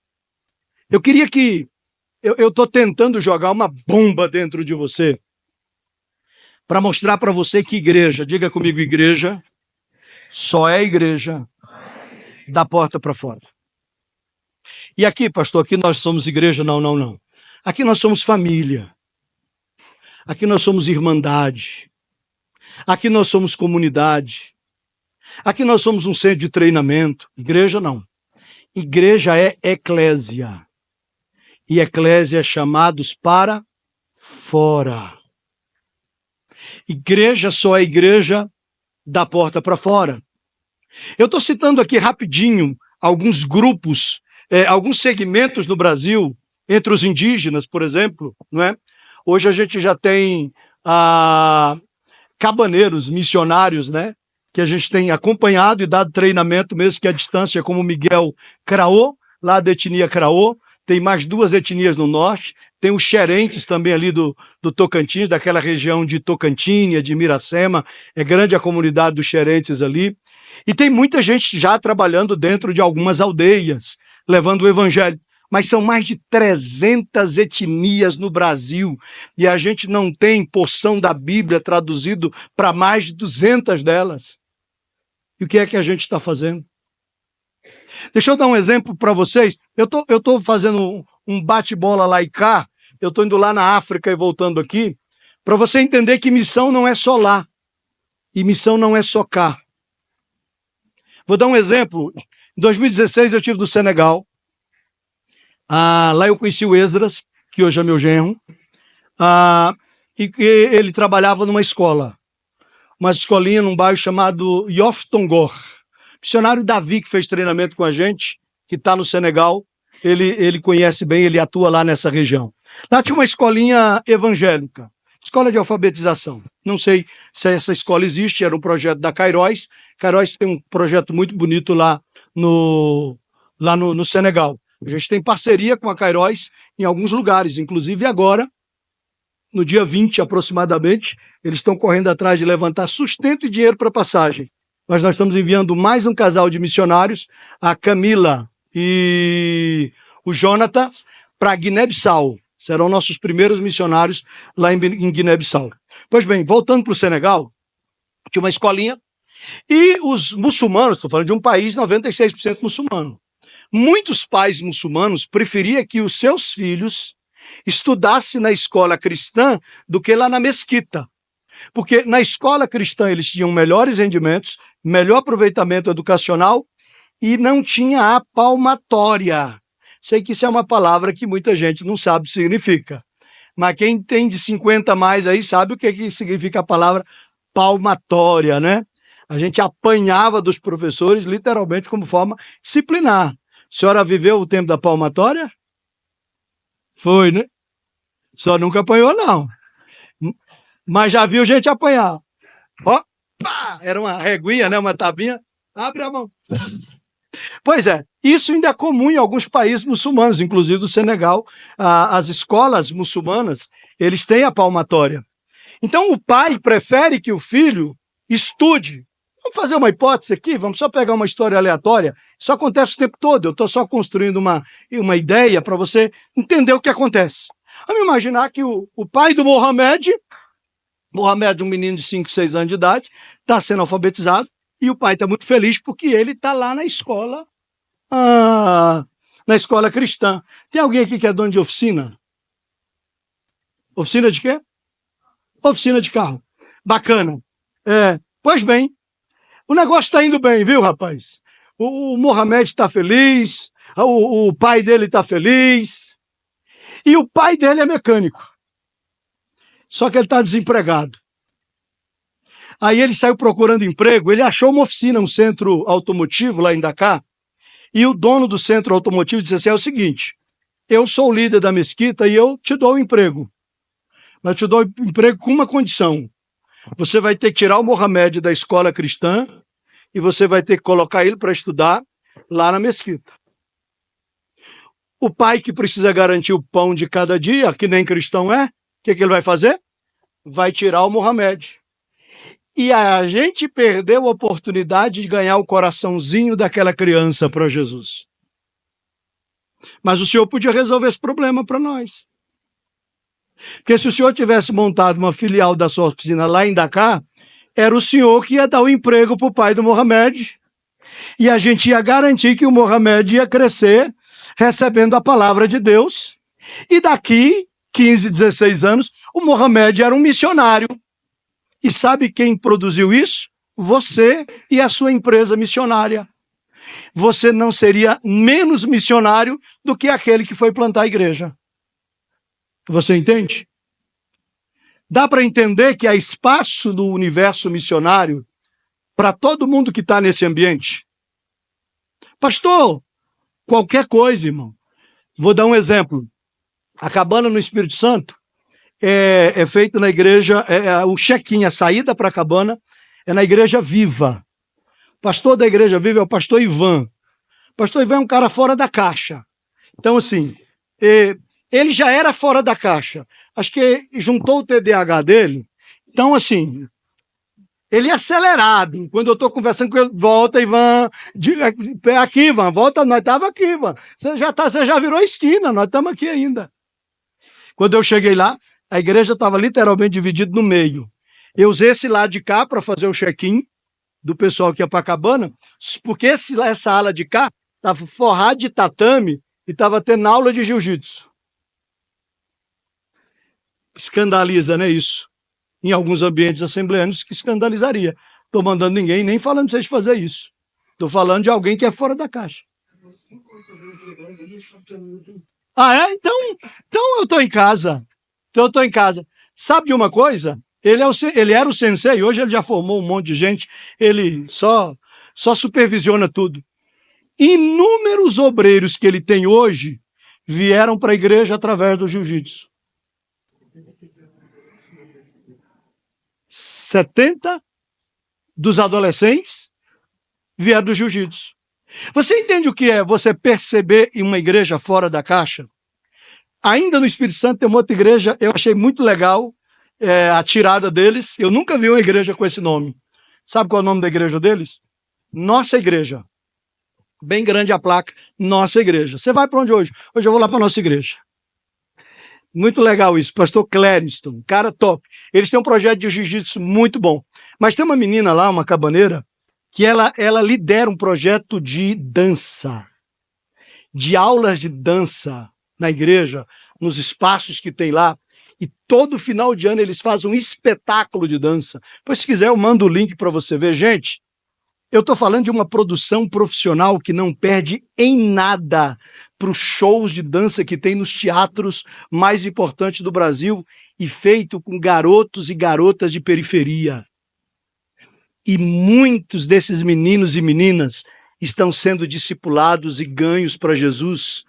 Eu queria que... Eu estou tentando jogar uma bomba dentro de você para mostrar para você que igreja, diga comigo, igreja, só é igreja da porta para fora. E aqui, pastor, aqui nós somos igreja? Não, não, não. Aqui nós somos família. Aqui nós somos irmandade. Aqui nós somos comunidade. Aqui nós somos um centro de treinamento. Igreja não. Igreja é eclésia. E eclésia é chamados para fora. Igreja só é igreja da porta para fora. Eu estou citando aqui rapidinho alguns grupos, alguns segmentos no Brasil, entre os indígenas, por exemplo, não é? Hoje a gente já tem cabaneiros, missionários, né? Que a gente tem acompanhado e dado treinamento, mesmo que à distância, como Miguel Craô, lá da etnia Craô. Tem mais 2 etnias no norte, tem os xerentes também ali do Tocantins, daquela região de Tocantinha, de Miracema, é grande a comunidade dos xerentes ali. E tem muita gente já trabalhando dentro de algumas aldeias, levando o evangelho. Mas são mais de 300 etnias no Brasil, e a gente não tem porção da Bíblia traduzido para mais de 200 delas. E o que é que a gente está fazendo? Deixa eu dar um exemplo para vocês. Eu tô fazendo um bate-bola lá e cá, eu estou indo lá na África e voltando aqui, para você entender que missão não é só lá, e missão não é só cá. Vou dar um exemplo. Em 2016 eu estive no Senegal. Lá eu conheci o Esdras, que hoje é meu genro, e ele trabalhava numa escola, uma escolinha num bairro chamado Yoff Tongor. Missionário Davi, que fez treinamento com a gente, que está no Senegal, ele conhece bem, ele atua lá nessa região. Lá tinha uma escolinha evangélica, escola de alfabetização. Não sei se essa escola existe, era um projeto da Kairos. Kairos tem um projeto muito bonito lá no Senegal. A gente tem parceria com a Kairos em alguns lugares, inclusive agora, no dia 20 aproximadamente, eles estão correndo atrás de levantar sustento e dinheiro para passagem. Mas nós estamos enviando mais um casal de missionários, a Camila e o Jonathan, para Guiné-Bissau. Serão nossos primeiros missionários lá em Guiné-Bissau. Pois bem, voltando para o Senegal, tinha uma escolinha, E os muçulmanos, estou falando de um país 96% muçulmano, muitos pais muçulmanos preferiam que os seus filhos estudassem na escola cristã do que lá na mesquita. Porque na escola cristã eles tinham melhores rendimentos, melhor aproveitamento educacional e não tinha a palmatória. Sei que isso é uma palavra que muita gente não sabe o que significa. Mas quem tem de 50 a mais aí sabe o que significa a palavra palmatória, né? A gente apanhava dos professores literalmente como forma disciplinar. A senhora viveu o tempo da palmatória? Foi, né? Só nunca apanhou, não. Mas já viu gente apanhar. Ó, pá, era uma reguinha, né? Uma tabinha. Abre a mão. Pois é, isso ainda é comum em alguns países muçulmanos, inclusive do Senegal. As escolas muçulmanas, eles têm a palmatória. Então o pai prefere que o filho estude. Vamos fazer uma hipótese aqui, vamos só pegar uma história aleatória. Isso acontece o tempo todo, eu estou só construindo uma ideia para você entender o que acontece. Vamos imaginar que o pai do Mohamed, um menino de 5, 6 anos de idade, está sendo alfabetizado e o pai está muito feliz porque ele está lá na escola cristã. Tem alguém aqui que é dono de oficina? Oficina de quê? Oficina de carro. Bacana. Pois bem, o negócio está indo bem, viu, rapaz? O Mohamed está feliz, o pai dele está feliz, e o pai dele é mecânico. Só que ele está desempregado. Aí ele saiu procurando emprego, ele achou uma oficina, um centro automotivo lá em Dakar, e o dono do centro automotivo disse assim, é o seguinte, eu sou o líder da mesquita e eu te dou o emprego. Mas eu te dou o emprego com uma condição. Você vai ter que tirar o Mohamed da escola cristã e você vai ter que colocar ele para estudar lá na mesquita. O pai que precisa garantir o pão de cada dia, que nem cristão é, o que ele vai fazer? Vai tirar o Mohamed. E a gente perdeu a oportunidade de ganhar o coraçãozinho daquela criança para Jesus. Mas o Senhor podia resolver esse problema para nós. Porque se o senhor tivesse montado uma filial da sua oficina lá em Dakar, era o senhor que ia dar o emprego para o pai do Mohamed. E a gente ia garantir que o Mohamed ia crescer recebendo a palavra de Deus. E daqui 15, 16 anos, o Mohamed era um missionário. E sabe quem produziu isso? Você e a sua empresa missionária. Você não seria menos missionário do que aquele que foi plantar a igreja. Você entende? Dá para entender que há espaço no universo missionário para todo mundo que está nesse ambiente. Pastor, qualquer coisa, irmão. Vou dar um exemplo. A cabana no Espírito Santo é feita na igreja, o check-in, a saída para a cabana, é na Igreja Viva. O pastor da Igreja Viva é o pastor Ivan. O pastor Ivan é um cara fora da caixa. Então, assim, ele já era fora da caixa. Acho que juntou o TDAH dele. Então, assim, ele é acelerado. Quando eu estou conversando com ele, volta, Ivan. Aqui, Ivan, volta, nós estávamos aqui, Ivan. Você já virou esquina, nós estamos aqui ainda. Quando eu cheguei lá, a igreja estava literalmente dividida no meio. Eu usei esse lado de cá para fazer o check-in do pessoal que ia para a cabana, porque essa ala de cá estava forrada de tatame e estava tendo aula de jiu-jitsu. Escandaliza, né, isso? Em alguns ambientes assembleanos que escandalizaria. Estou mandando ninguém, nem falando para vocês fazer isso. Estou falando de alguém que é fora da caixa. Ah, é? Então eu estou em casa. Sabe de uma coisa? Ele era o sensei, hoje ele já formou um monte de gente, ele só supervisiona tudo. Inúmeros obreiros que ele tem hoje vieram para a igreja através do jiu-jitsu. 70 dos adolescentes vieram do jiu-jitsu. Você entende o que é você perceber em uma igreja fora da caixa? Ainda no Espírito Santo tem uma outra igreja, eu achei muito legal a tirada deles. Eu nunca vi uma igreja com esse nome. Sabe qual é o nome da igreja deles? Nossa Igreja. Bem grande a placa, Nossa Igreja. Você vai para onde hoje? Hoje eu vou lá para a nossa igreja. Muito legal isso, pastor Clériston, cara top. Eles têm um projeto de jiu-jitsu muito bom. Mas tem uma menina lá, uma cabaneira, que ela lidera um projeto de dança, de aulas de dança na igreja, nos espaços que tem lá. E todo final de ano eles fazem um espetáculo de dança. Pois se quiser eu mando o link para você ver. Gente, eu estou falando de uma produção profissional que não perde em nada para os shows de dança que tem nos teatros mais importantes do Brasil e feito com garotos e garotas de periferia. E muitos desses meninos e meninas estão sendo discipulados e ganhos para Jesus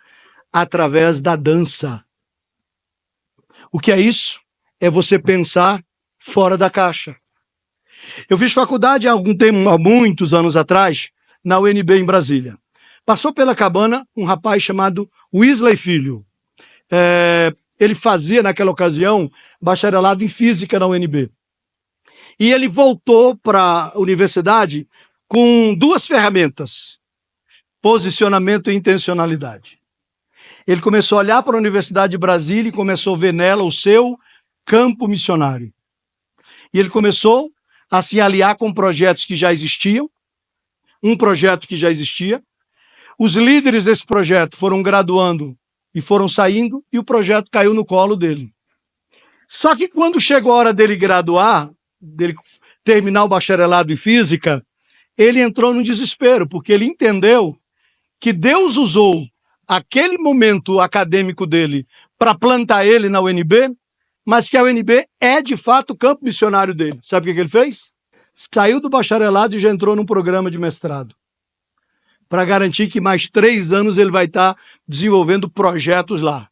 através da dança. O que é isso? É você pensar fora da caixa. Eu fiz faculdade há muitos anos atrás, na UNB em Brasília. Passou pela cabana um rapaz chamado Wesley Filho. Ele fazia, naquela ocasião, bacharelado em física na UNB. E ele voltou para a universidade com 2 ferramentas: posicionamento e intencionalidade. Ele começou a olhar para a Universidade de Brasília e começou a ver nela o seu campo missionário. E ele começou a se aliar com projetos que já existiam, um projeto que já existia. Os líderes desse projeto foram graduando e foram saindo, e o projeto caiu no colo dele. Só que quando chegou a hora dele graduar, dele terminar o bacharelado em física, ele entrou no desespero, porque ele entendeu que Deus usou aquele momento acadêmico dele para plantar ele na UNB, mas que a UNB é de fato o campo missionário dele. Sabe o que ele fez? Saiu do bacharelado e já entrou num programa de mestrado, para garantir que mais 3 anos ele vai estar desenvolvendo projetos lá.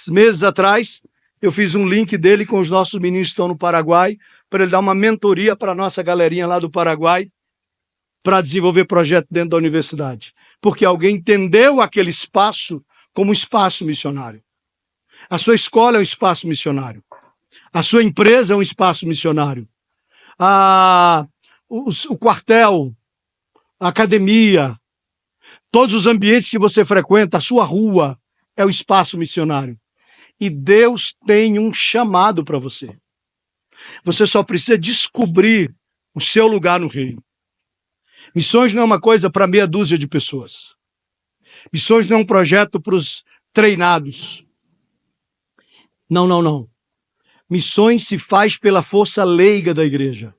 Meses atrás, eu fiz um link dele com os nossos meninos que estão no Paraguai, para ele dar uma mentoria para a nossa galerinha lá do Paraguai, para desenvolver projeto dentro da universidade. Porque alguém entendeu aquele espaço como um espaço missionário. A sua escola é um espaço missionário. A sua empresa é um espaço missionário. O quartel, a academia, todos os ambientes que você frequenta, a sua rua, é o espaço missionário. E Deus tem um chamado para você. Você só precisa descobrir o seu lugar no reino. Missões não é uma coisa para meia dúzia de pessoas. Missões não é um projeto para os treinados. Não, não, não. Missões se faz pela força leiga da igreja.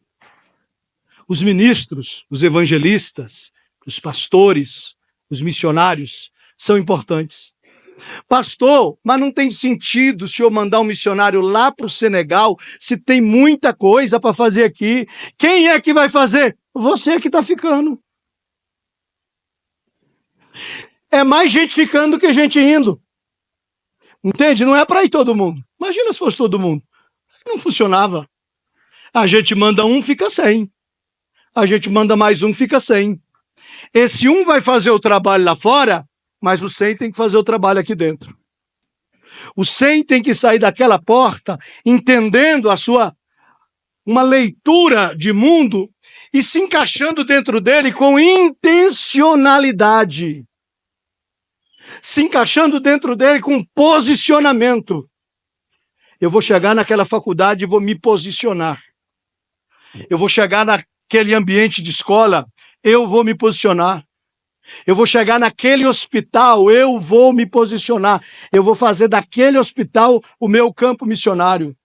Os ministros, os evangelistas, os pastores, os missionários são importantes. Pastor, mas não tem sentido o senhor mandar um missionário lá para o Senegal se tem muita coisa para fazer aqui. Quem é que vai fazer? Você que está ficando. É mais gente ficando do que gente indo. Entende? Não é para ir todo mundo. Imagina se fosse todo mundo. Não funcionava. A gente manda um, fica 100. A gente manda mais um, fica 100. Esse um vai fazer o trabalho lá fora, mas o 100 tem que fazer o trabalho aqui dentro. O 100 tem que sair daquela porta entendendo uma leitura de mundo e se encaixando dentro dele com intencionalidade. Se encaixando dentro dele com posicionamento. Eu vou chegar naquela faculdade e vou me posicionar. Eu vou chegar naquele ambiente de escola, eu vou me posicionar. Eu vou chegar naquele hospital, eu vou me posicionar. Eu vou fazer daquele hospital o meu campo missionário.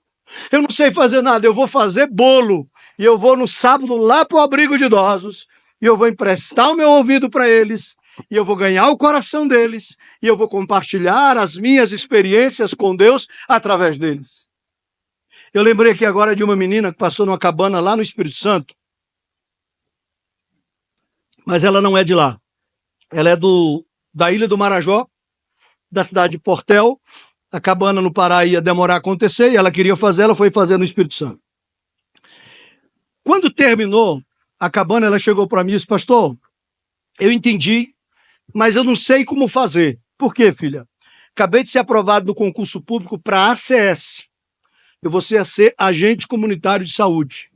Eu não sei fazer nada, eu vou fazer bolo. E eu vou no sábado lá para o abrigo de idosos. E eu vou emprestar o meu ouvido para eles. E eu vou ganhar o coração deles. E eu vou compartilhar as minhas experiências com Deus através deles. Eu lembrei aqui agora de uma menina que passou numa cabana lá no Espírito Santo. Mas ela não é de lá. Ela é da Ilha do Marajó, da cidade de Portel. A cabana no Pará ia demorar a acontecer e ela queria fazer, ela foi fazer no Espírito Santo. Quando terminou a cabana, ela chegou para mim e disse: pastor, eu entendi, mas eu não sei como fazer. Por quê, filha? Acabei de ser aprovado no concurso público para ACS. Eu vou ser agente comunitário de saúde.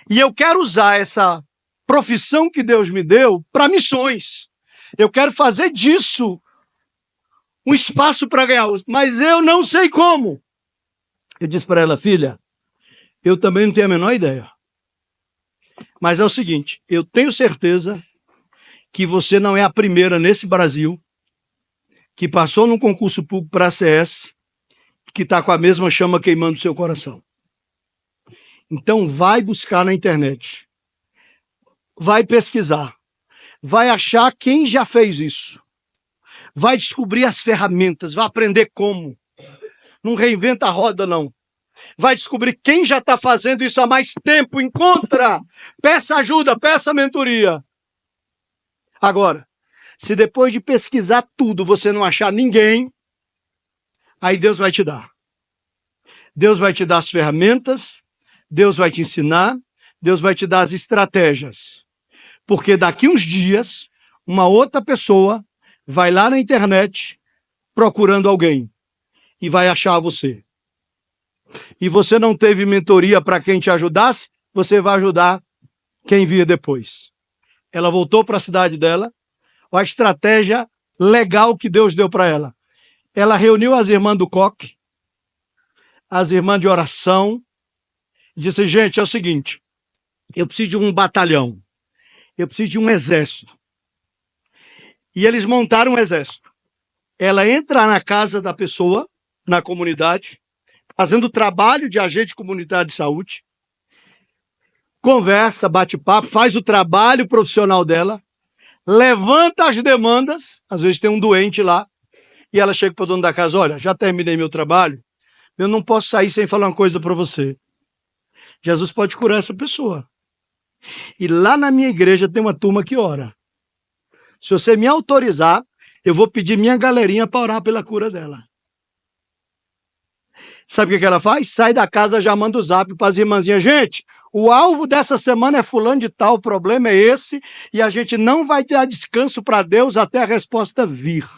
E eu quero usar essa profissão que Deus me deu para missões. Eu quero fazer disso um espaço para ganhar, mas eu não sei como. Eu disse para ela: filha, eu também não tenho a menor ideia. Mas é o seguinte, eu tenho certeza que você não é a primeira nesse Brasil que passou num concurso público para a CS, que está com a mesma chama queimando no seu coração. Então vai buscar na internet, vai pesquisar, vai achar quem já fez isso, vai descobrir as ferramentas, vai aprender como. Não reinventa a roda, não. Vai descobrir quem já está fazendo isso há mais tempo, encontra, peça ajuda, peça mentoria. Agora, se depois de pesquisar tudo você não achar ninguém, aí Deus vai te dar. Deus vai te dar as ferramentas, Deus vai te ensinar, Deus vai te dar as estratégias. Porque daqui uns dias, uma outra pessoa vai lá na internet procurando alguém e vai achar você. E você não teve mentoria para quem te ajudasse, você vai ajudar quem vir depois. Ela voltou para a cidade dela, a estratégia legal que Deus deu para ela. Ela reuniu as irmãs do coque, as irmãs de oração, e disse, gente, é o seguinte, eu preciso de um batalhão, eu preciso de um exército. E eles montaram um exército. Ela entra na casa da pessoa, na comunidade, fazendo trabalho de agente comunitário de saúde, conversa, bate papo, faz o trabalho profissional dela, levanta as demandas, às vezes tem um doente lá, e ela chega para o dono da casa, olha, já terminei meu trabalho, eu não posso sair sem falar uma coisa para você. Jesus pode curar essa pessoa. E lá na minha igreja tem uma turma que ora. Se você me autorizar, eu vou pedir minha galerinha para orar pela cura dela. Sabe o que ela faz? Sai da casa, já manda o zap para as irmãzinhas. Gente, o alvo dessa semana é fulano de tal, o problema é esse, e a gente não vai dar descanso para Deus até a resposta vir.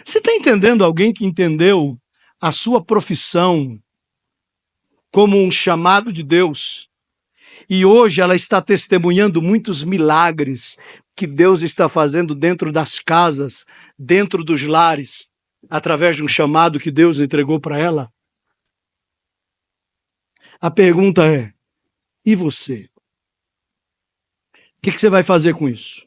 Você está entendendo alguém que entendeu a sua profissão como um chamado de Deus? E hoje ela está testemunhando muitos milagres que Deus está fazendo dentro das casas, dentro dos lares, através de um chamado que Deus entregou para ela. A pergunta é, e você? O que você vai fazer com isso?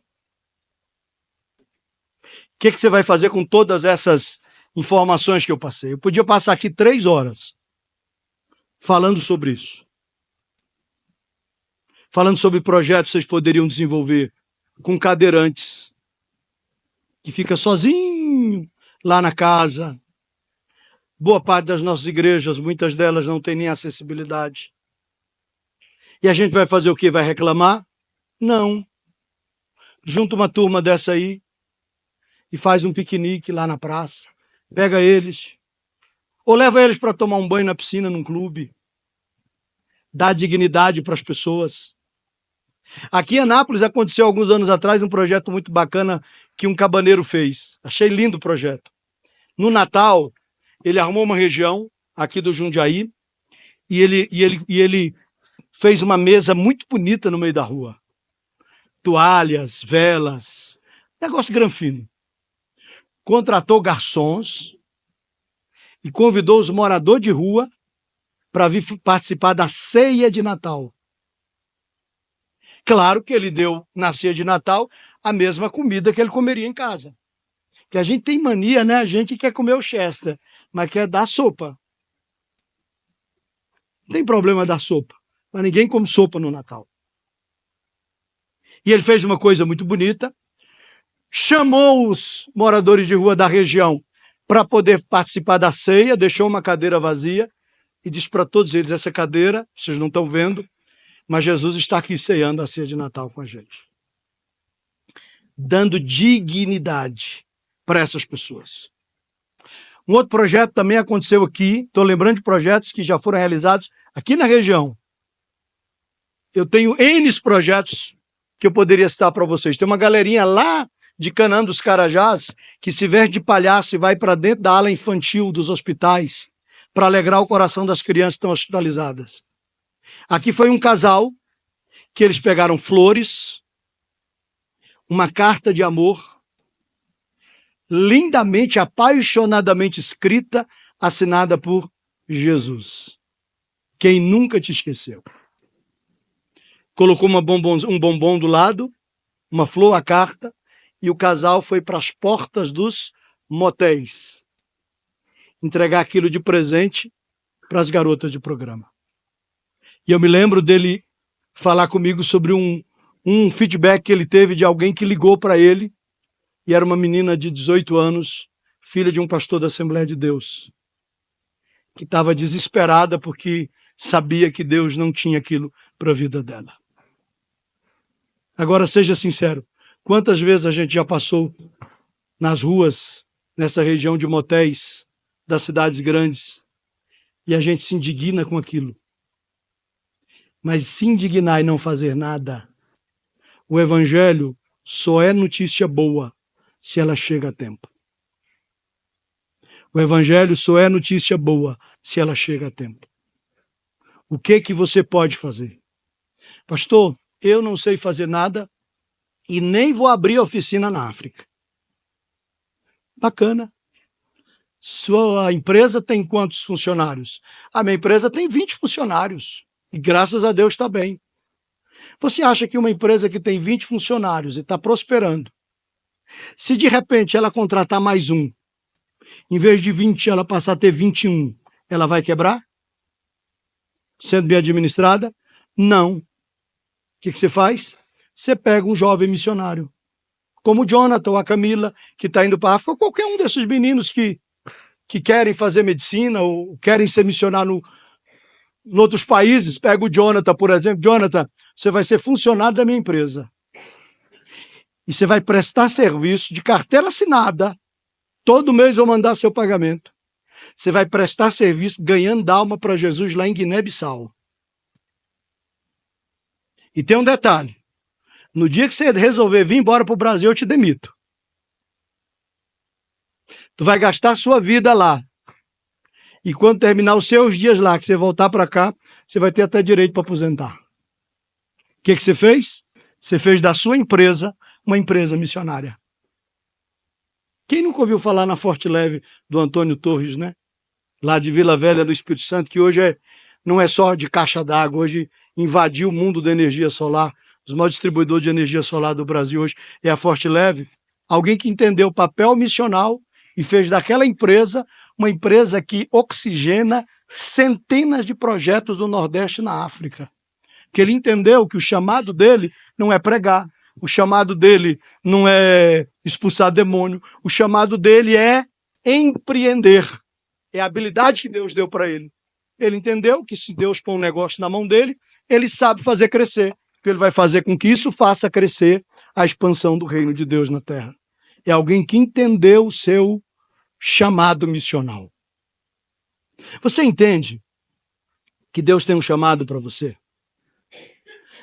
O que você vai fazer com todas essas informações que eu passei? Eu podia passar aqui 3 horas falando sobre isso. Falando sobre projetos que vocês poderiam desenvolver com cadeirantes, que fica sozinho lá na casa. Boa parte das nossas igrejas, muitas delas não têm nem acessibilidade. E a gente vai fazer o quê? Vai reclamar? Não. Junta uma turma dessa aí e faz um piquenique lá na praça. Pega eles. Ou leva eles para tomar um banho na piscina, num clube. Dá dignidade para as pessoas. Aqui em Anápolis aconteceu alguns anos atrás um projeto muito bacana que um cabaneiro fez. Achei lindo o projeto. No Natal, ele arrumou uma região aqui do Jundiaí e ele fez uma mesa muito bonita no meio da rua. Toalhas, velas, negócio granfino. Contratou garçons e convidou os moradores de rua para vir participar da ceia de Natal. Claro que ele deu na ceia de Natal a mesma comida que ele comeria em casa. Que a gente tem mania, né? A gente quer comer o Chester, mas quer dar sopa. Não tem problema dar sopa, mas ninguém come sopa no Natal. E ele fez uma coisa muito bonita, chamou os moradores de rua da região para poder participar da ceia, deixou uma cadeira vazia e disse para todos eles, essa cadeira, vocês não estão vendo, mas Jesus está aqui ceando a ceia de Natal com a gente. Dando dignidade para essas pessoas. Um outro projeto também aconteceu aqui, estou lembrando de projetos que já foram realizados aqui na região. Eu tenho N projetos que eu poderia citar para vocês. Tem uma galerinha lá de Canaã dos Carajás que se veste de palhaço e vai para dentro da ala infantil dos hospitais para alegrar o coração das crianças que estão hospitalizadas. Aqui foi um casal que eles pegaram flores, uma carta de amor, lindamente, apaixonadamente escrita, assinada por Jesus. Quem nunca te esqueceu. colocou um bombom do lado, uma flor, a carta, e o casal foi para as portas dos motéis entregar aquilo de presente para as garotas de programa. E eu me lembro dele falar comigo sobre um feedback que ele teve de alguém que ligou para ele, e era uma menina de 18 anos, filha de um pastor da Assembleia de Deus, que estava desesperada porque sabia que Deus não tinha aquilo para a vida dela. Agora, seja sincero, quantas vezes a gente já passou nas ruas, nessa região de motéis, das cidades grandes, e a gente se indigna com aquilo. Mas se indignar e não fazer nada, o evangelho só é notícia boa se ela chega a tempo. O evangelho só é notícia boa se ela chega a tempo. O que você pode fazer? Pastor, eu não sei fazer nada e nem vou abrir oficina na África. Bacana. Sua empresa tem quantos funcionários? A minha empresa tem 20 funcionários. E graças a Deus está bem. Você acha que uma empresa que tem 20 funcionários e está prosperando, se de repente ela contratar mais um, em vez de 20 ela passar a ter 21, ela vai quebrar? Sendo bem administrada? Não. O que você faz? Você pega um jovem missionário, como o Jonathan ou a Camila, que está indo para a África, ou qualquer um desses meninos que querem fazer medicina ou querem ser missionário em outros países. Pega o Jonathan, por exemplo. Jonathan, você vai ser funcionário da minha empresa. E você vai prestar serviço de carteira assinada. Todo mês eu vou mandar seu pagamento. Você vai prestar serviço ganhando alma para Jesus lá em Guiné-Bissau. E tem um detalhe. No dia que você resolver vir embora para o Brasil, eu te demito. Tu vai gastar a sua vida lá. E quando terminar os seus dias lá, que você voltar para cá, você vai ter até direito para aposentar. O que você fez? Você fez da sua empresa uma empresa missionária. Quem nunca ouviu falar na Forte Leve do Antônio Torres, né? Lá de Vila Velha do Espírito Santo, que hoje não é só de caixa d'água, hoje invadiu o mundo da energia solar. Os maiores distribuidores de energia solar do Brasil hoje é a Forte Leve. Alguém que entendeu o papel missional e fez daquela empresa uma empresa que oxigena centenas de projetos do Nordeste na África. Que ele entendeu que o chamado dele não é pregar, o chamado dele não é expulsar demônio, o chamado dele é empreender. É a habilidade que Deus deu para ele. Ele entendeu que se Deus põe um negócio na mão dele, ele sabe fazer crescer. Porque ele vai fazer com que isso faça crescer a expansão do reino de Deus na terra. É alguém que entendeu o seu chamado missional. Você entende que Deus tem um chamado para você?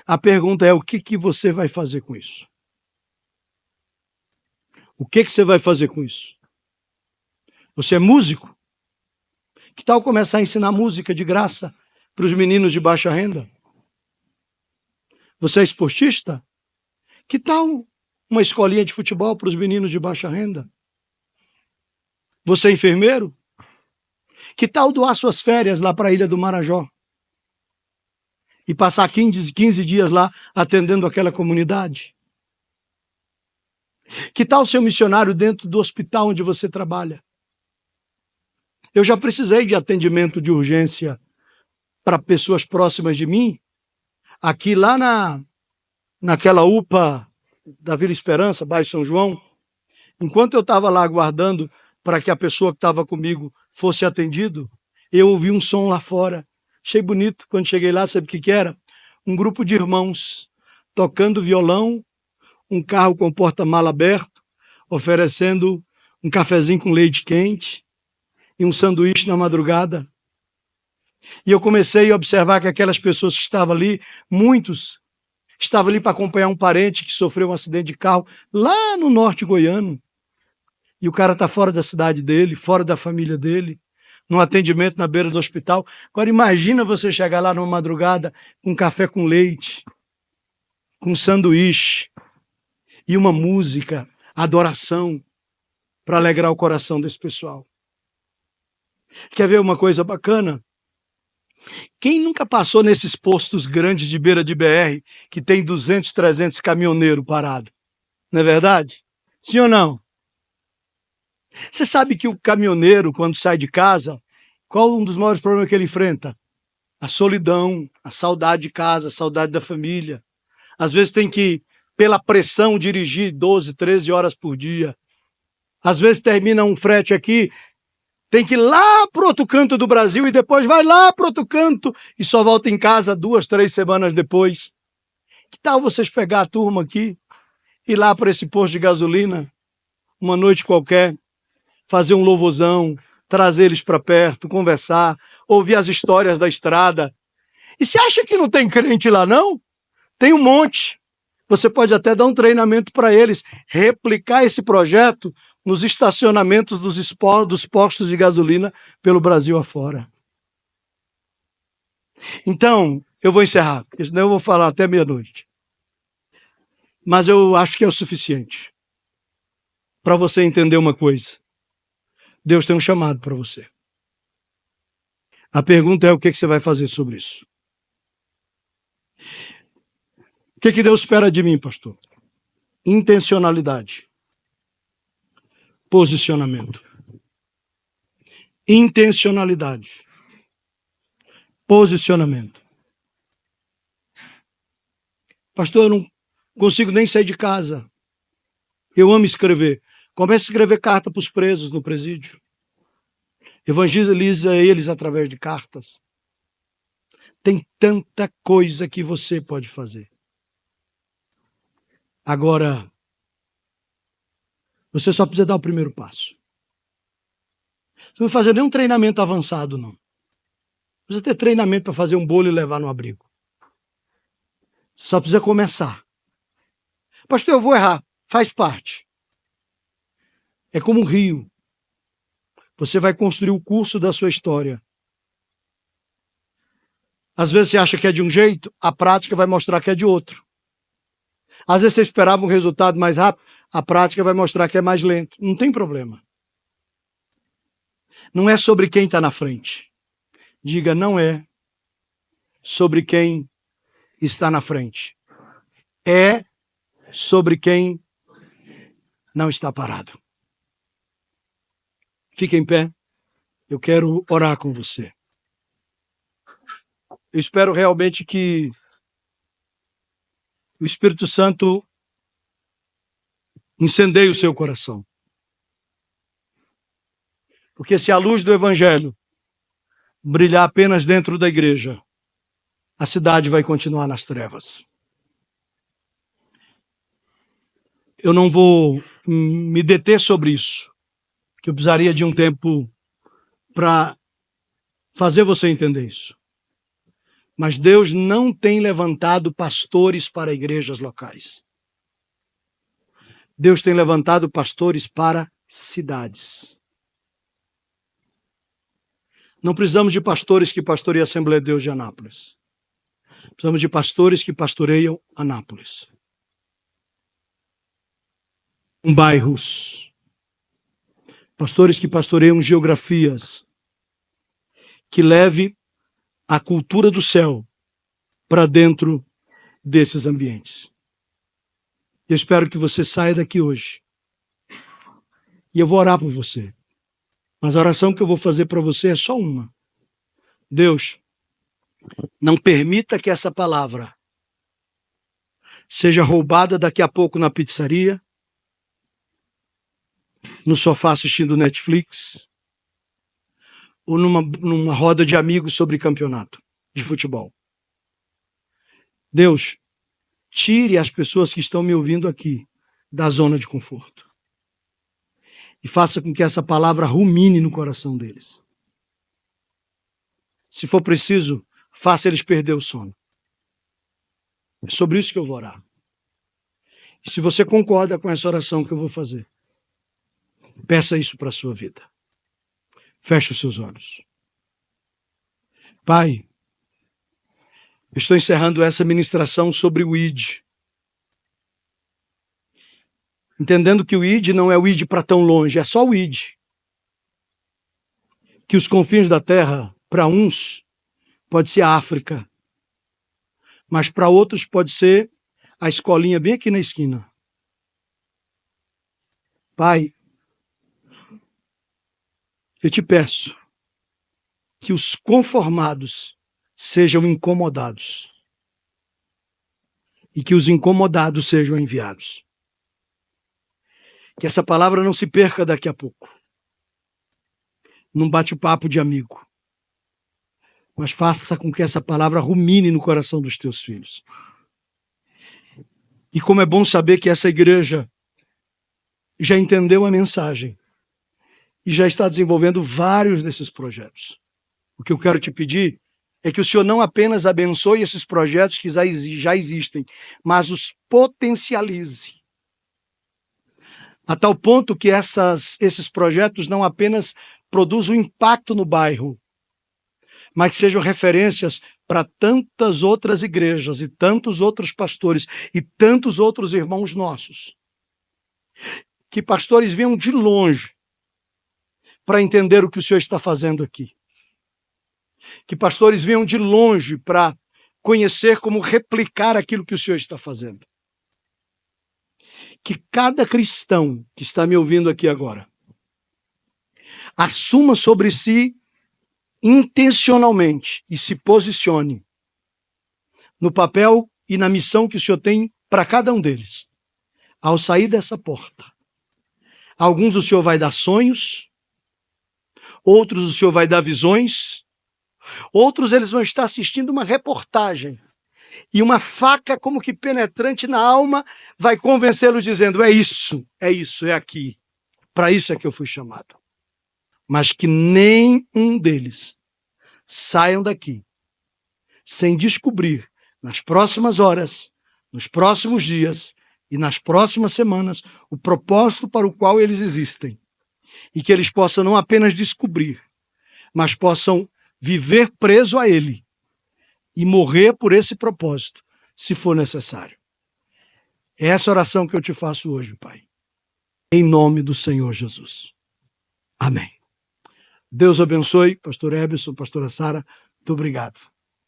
A pergunta é: o que você vai fazer com isso? O que você vai fazer com isso? Você é músico? Que tal começar a ensinar música de graça para os meninos de baixa renda? Você é esportista? Que tal uma escolinha de futebol para os meninos de baixa renda? Você é enfermeiro? Que tal doar suas férias lá para a Ilha do Marajó? E passar 15 dias lá atendendo aquela comunidade? Que tal ser missionário dentro do hospital onde você trabalha? Eu já precisei de atendimento de urgência para pessoas próximas de mim, aqui lá naquela UPA da Vila Esperança, bairro São João. Enquanto eu estava lá aguardando para que a pessoa que estava comigo fosse atendido, eu ouvi um som lá fora. Achei bonito. Quando cheguei lá, sabe o que era? Um grupo de irmãos tocando violão, um carro com porta-mala aberto, oferecendo um cafezinho com leite quente e um sanduíche na madrugada. E eu comecei a observar que aquelas pessoas que estavam ali, muitos estavam ali para acompanhar um parente que sofreu um acidente de carro lá no norte goiano. E o cara está fora da cidade dele, fora da família dele, num atendimento na beira do hospital. Agora imagina você chegar lá numa madrugada com um café com leite, com um sanduíche e uma música, adoração, para alegrar o coração desse pessoal. Quer ver uma coisa bacana? Quem nunca passou nesses postos grandes de beira de BR que tem 200, 300 caminhoneiros parados? Não é verdade? Sim ou não? Você sabe que o caminhoneiro, quando sai de casa, qual um dos maiores problemas que ele enfrenta? A solidão, a saudade de casa, a saudade da família. Às vezes tem que, pela pressão, dirigir 12, 13 horas por dia. Às vezes termina um frete aqui, tem que ir lá para o outro canto do Brasil e depois vai lá para o outro canto e só volta em casa 2, 3 semanas depois. Que tal vocês pegar a turma aqui, ir lá para esse posto de gasolina, uma noite qualquer, fazer um louvorzão, trazer eles para perto, conversar, ouvir as histórias da estrada. E você acha que não tem crente lá, não? Tem um monte. Você pode até dar um treinamento para eles, replicar esse projeto nos estacionamentos dos postos de gasolina pelo Brasil afora. Então, eu vou encerrar, porque senão eu vou falar até meia-noite. Mas eu acho que é o suficiente para você entender uma coisa. Deus tem um chamado para você. A pergunta é o que você vai fazer sobre isso. O que Deus espera de mim, pastor? Intencionalidade. Posicionamento. Intencionalidade. Posicionamento. Pastor, eu não consigo nem sair de casa. Eu amo escrever. Comece a escrever carta para os presos no presídio. Evangeliza eles através de cartas. Tem tanta coisa que você pode fazer. Agora, você só precisa dar o primeiro passo. Você não vai fazer nenhum treinamento avançado, não. Não precisa ter treinamento para fazer um bolo e levar no abrigo. Você só precisa começar. Pastor, eu vou errar. Faz parte. É como um rio. Você vai construir o curso da sua história. Às vezes você acha que é de um jeito, a prática vai mostrar que é de outro. Às vezes você esperava um resultado mais rápido, a prática vai mostrar que é mais lento. Não tem problema. Não é sobre quem está na frente. Diga, não é sobre quem está na frente. É sobre quem não está parado. Fique em pé. Eu quero orar com você. Eu espero realmente que o Espírito Santo incendeie o seu coração. Porque se a luz do Evangelho brilhar apenas dentro da igreja, a cidade vai continuar nas trevas. Eu não vou me deter sobre isso, que eu precisaria de um tempo para fazer você entender isso. Mas Deus não tem levantado pastores para igrejas locais. Deus tem levantado pastores para cidades. Não precisamos de pastores que pastoreiam a Assembleia de Deus de Anápolis. Precisamos de pastores que pastoreiam Anápolis. Bairros. Pastores que pastoreiam geografias. Que leve a cultura do céu para dentro desses ambientes. Eu espero que você saia daqui hoje. E eu vou orar por você. Mas a oração que eu vou fazer para você é só uma. Deus, não permita que essa palavra seja roubada daqui a pouco na pizzaria, no sofá assistindo Netflix, ou numa roda de amigos sobre campeonato de futebol. Deus, tire as pessoas que estão me ouvindo aqui da zona de conforto. E faça com que essa palavra rumine no coração deles. Se for preciso, faça eles perder o sono. É sobre isso que eu vou orar. E se você concorda com essa oração que eu vou fazer, peça isso para a sua vida. Feche os seus olhos. Pai, eu estou encerrando essa ministração sobre o ID. Entendendo que o ID não é o ID para tão longe, é só o ID. Que os confins da terra, para uns, pode ser a África, mas para outros pode ser a escolinha bem aqui na esquina. Pai, eu te peço que os conformados sejam incomodados e que os incomodados sejam enviados. Que essa palavra não se perca daqui a pouco, num bate-papo de amigo, mas faça com que essa palavra rumine no coração dos teus filhos. E como é bom saber que essa igreja já entendeu a mensagem e já está desenvolvendo vários desses projetos. O que eu quero te pedir é que o Senhor não apenas abençoe esses projetos que já existem, mas os potencialize. A tal ponto que esses projetos não apenas produzam impacto no bairro, mas que sejam referências para tantas outras igrejas e tantos outros pastores e tantos outros irmãos nossos. Que pastores venham de longe para entender o que o Senhor está fazendo aqui. Que pastores venham de longe para conhecer como replicar aquilo que o Senhor está fazendo. Que cada cristão que está me ouvindo aqui agora assuma sobre si intencionalmente e se posicione no papel e na missão que o Senhor tem para cada um deles. Ao sair dessa porta, alguns o Senhor vai dar sonhos, outros o Senhor vai dar visões, outros eles vão estar assistindo uma reportagem e uma faca como que penetrante na alma vai convencê-los dizendo, é isso, é aqui, para isso é que eu fui chamado. Mas que nenhum deles saiam daqui sem descobrir nas próximas horas, nos próximos dias e nas próximas semanas o propósito para o qual eles existem. E que eles possam não apenas descobrir, mas possam viver preso a ele e morrer por esse propósito, se for necessário. É essa oração que eu te faço hoje, Pai. Em nome do Senhor Jesus. Amém. Deus abençoe, pastor Eberson, pastora Sara. Muito obrigado.